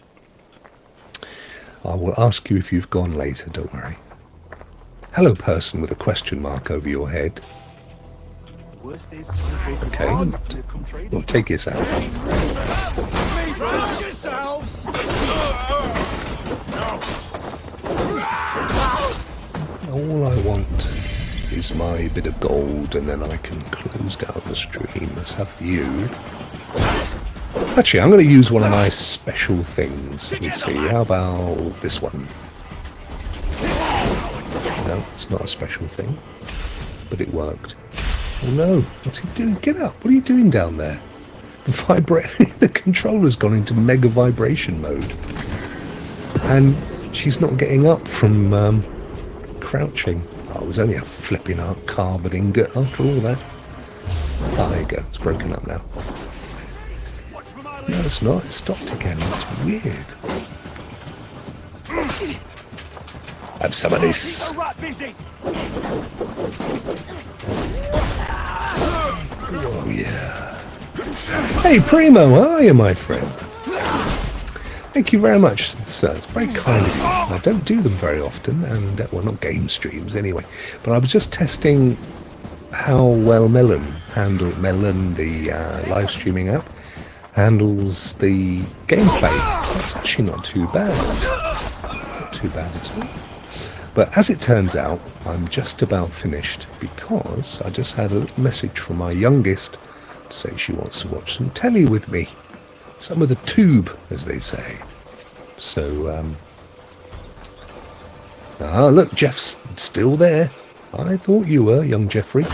I will ask you if you've gone later, don't worry. Hello, person with a question mark over your head. Okay, we'll take this out. All I want is my bit of gold, and then I can close down the stream. Let's have you. Actually, I'm going to use one of my special things. Let me see. How about this one? No, it's not a special thing, but it worked. Oh no, what's he doing? Get up. What are you doing down there? The controller's gone into mega vibration mode. And she's not getting up from crouching. Oh, it was only a flipping carbon ingot after all that. Oh, there you go. It's broken up now. No, it's not. It stopped again. It's weird. Have some of this. Oh, yeah. Hey, Primo, how are you, my friend? Thank you very much, sir. It's very kind of you. I don't do them very often, and, well, not game streams anyway, but I was just testing how well Melon, the live streaming app, handles the gameplay. It's actually not too bad. Not too bad at all. But as it turns out, I'm just about finished because I just had a little message from my youngest to say she wants to watch some telly with me. Some of the tube, as they say. So, look, Jeff's still there. I thought you were, young Jeffrey.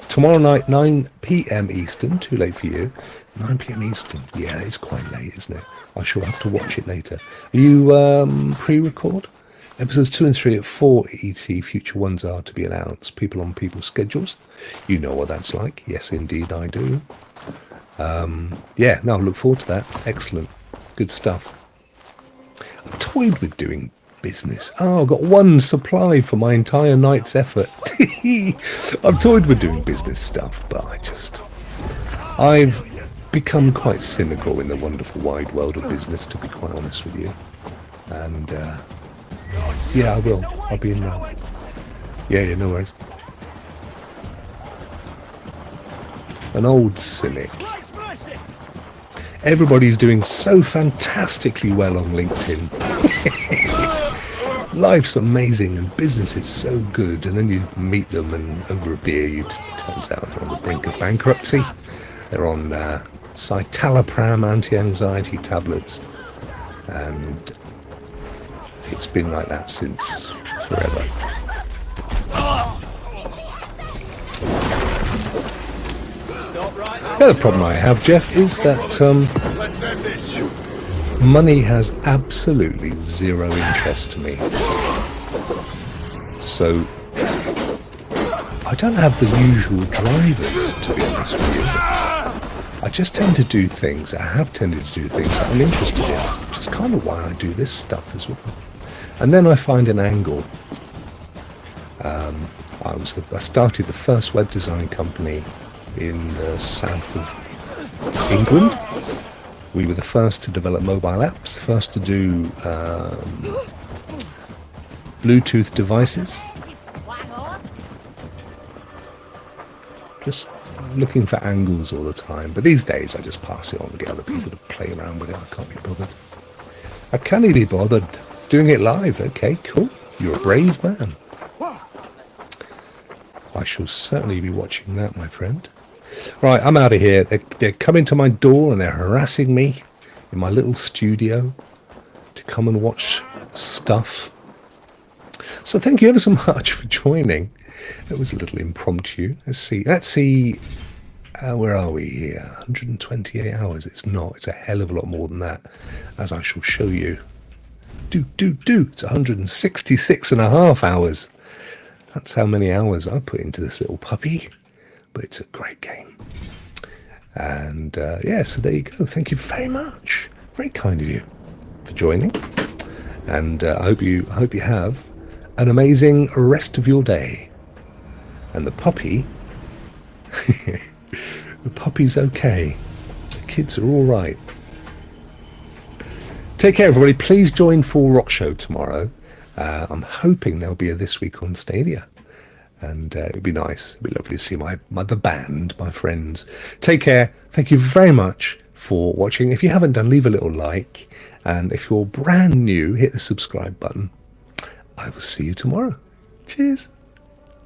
Tomorrow night, 9 p.m. Eastern, too late for you. 9 p.m. Eastern. Yeah, it's quite late, isn't it? I shall have to watch it later. Are you pre-record? Episodes 2 and 3 at 4 ET. Future ones are to be announced. People on people's schedules. You know what that's like. Yes, indeed, I do. Yeah, no, I look forward to that. Excellent. Good stuff. I've toyed with doing business. Oh, I've got one supply for my entire night's effort. I've toyed with doing business stuff, but I've become quite cynical in the wonderful wide world of business, to be quite honest with you. And yeah, I will. I'll be in there. Yeah, no worries. An old cynic. Everybody's doing so fantastically well on LinkedIn. Life's amazing and business is so good, and then you meet them and over a beer it turns out they're on the brink of bankruptcy. They're on citalopram anti-anxiety tablets, and it's been like that since forever. The other problem I have, Jeff, is that money has absolutely zero interest to me. So I don't have the usual drivers, to be honest with you. I just tend to do things, I have tended to do things that I'm interested in, which is kind of why I do this stuff as well. And then I find an angle. I started the first web design company in the south of England. We were the first to develop mobile apps, first to do Bluetooth devices. Just looking for angles all the time. But these days I just pass it on and get other people to play around with it. I can't be bothered. I can't be bothered doing it live. Okay, cool. You're a brave man. I shall certainly be watching that, my friend. Right, I'm out of here. They're coming to my door and they're harassing me in my little studio to come and watch stuff. So thank you ever so much for joining. It was a little impromptu. Let's see. Where are we here? 128 hours. It's not. It's a hell of a lot more than that, as I shall show you. It's 166 and a half hours. That's how many hours I put into this little puppy. But it's a great game. And yeah, so there you go. Thank you very much. Very kind of you for joining. And I hope you have an amazing rest of your day. And the puppy, the puppy's okay. The kids are all right. Take care, everybody. Please join for Rock Show tomorrow. I'm hoping there'll be a This Week on Stadia. And it'd be nice. It'd be lovely to see the band, my friends. Take care. Thank you very much for watching. If you haven't done, leave a little like. And if you're brand new, hit the subscribe button. I will see you tomorrow. Cheers.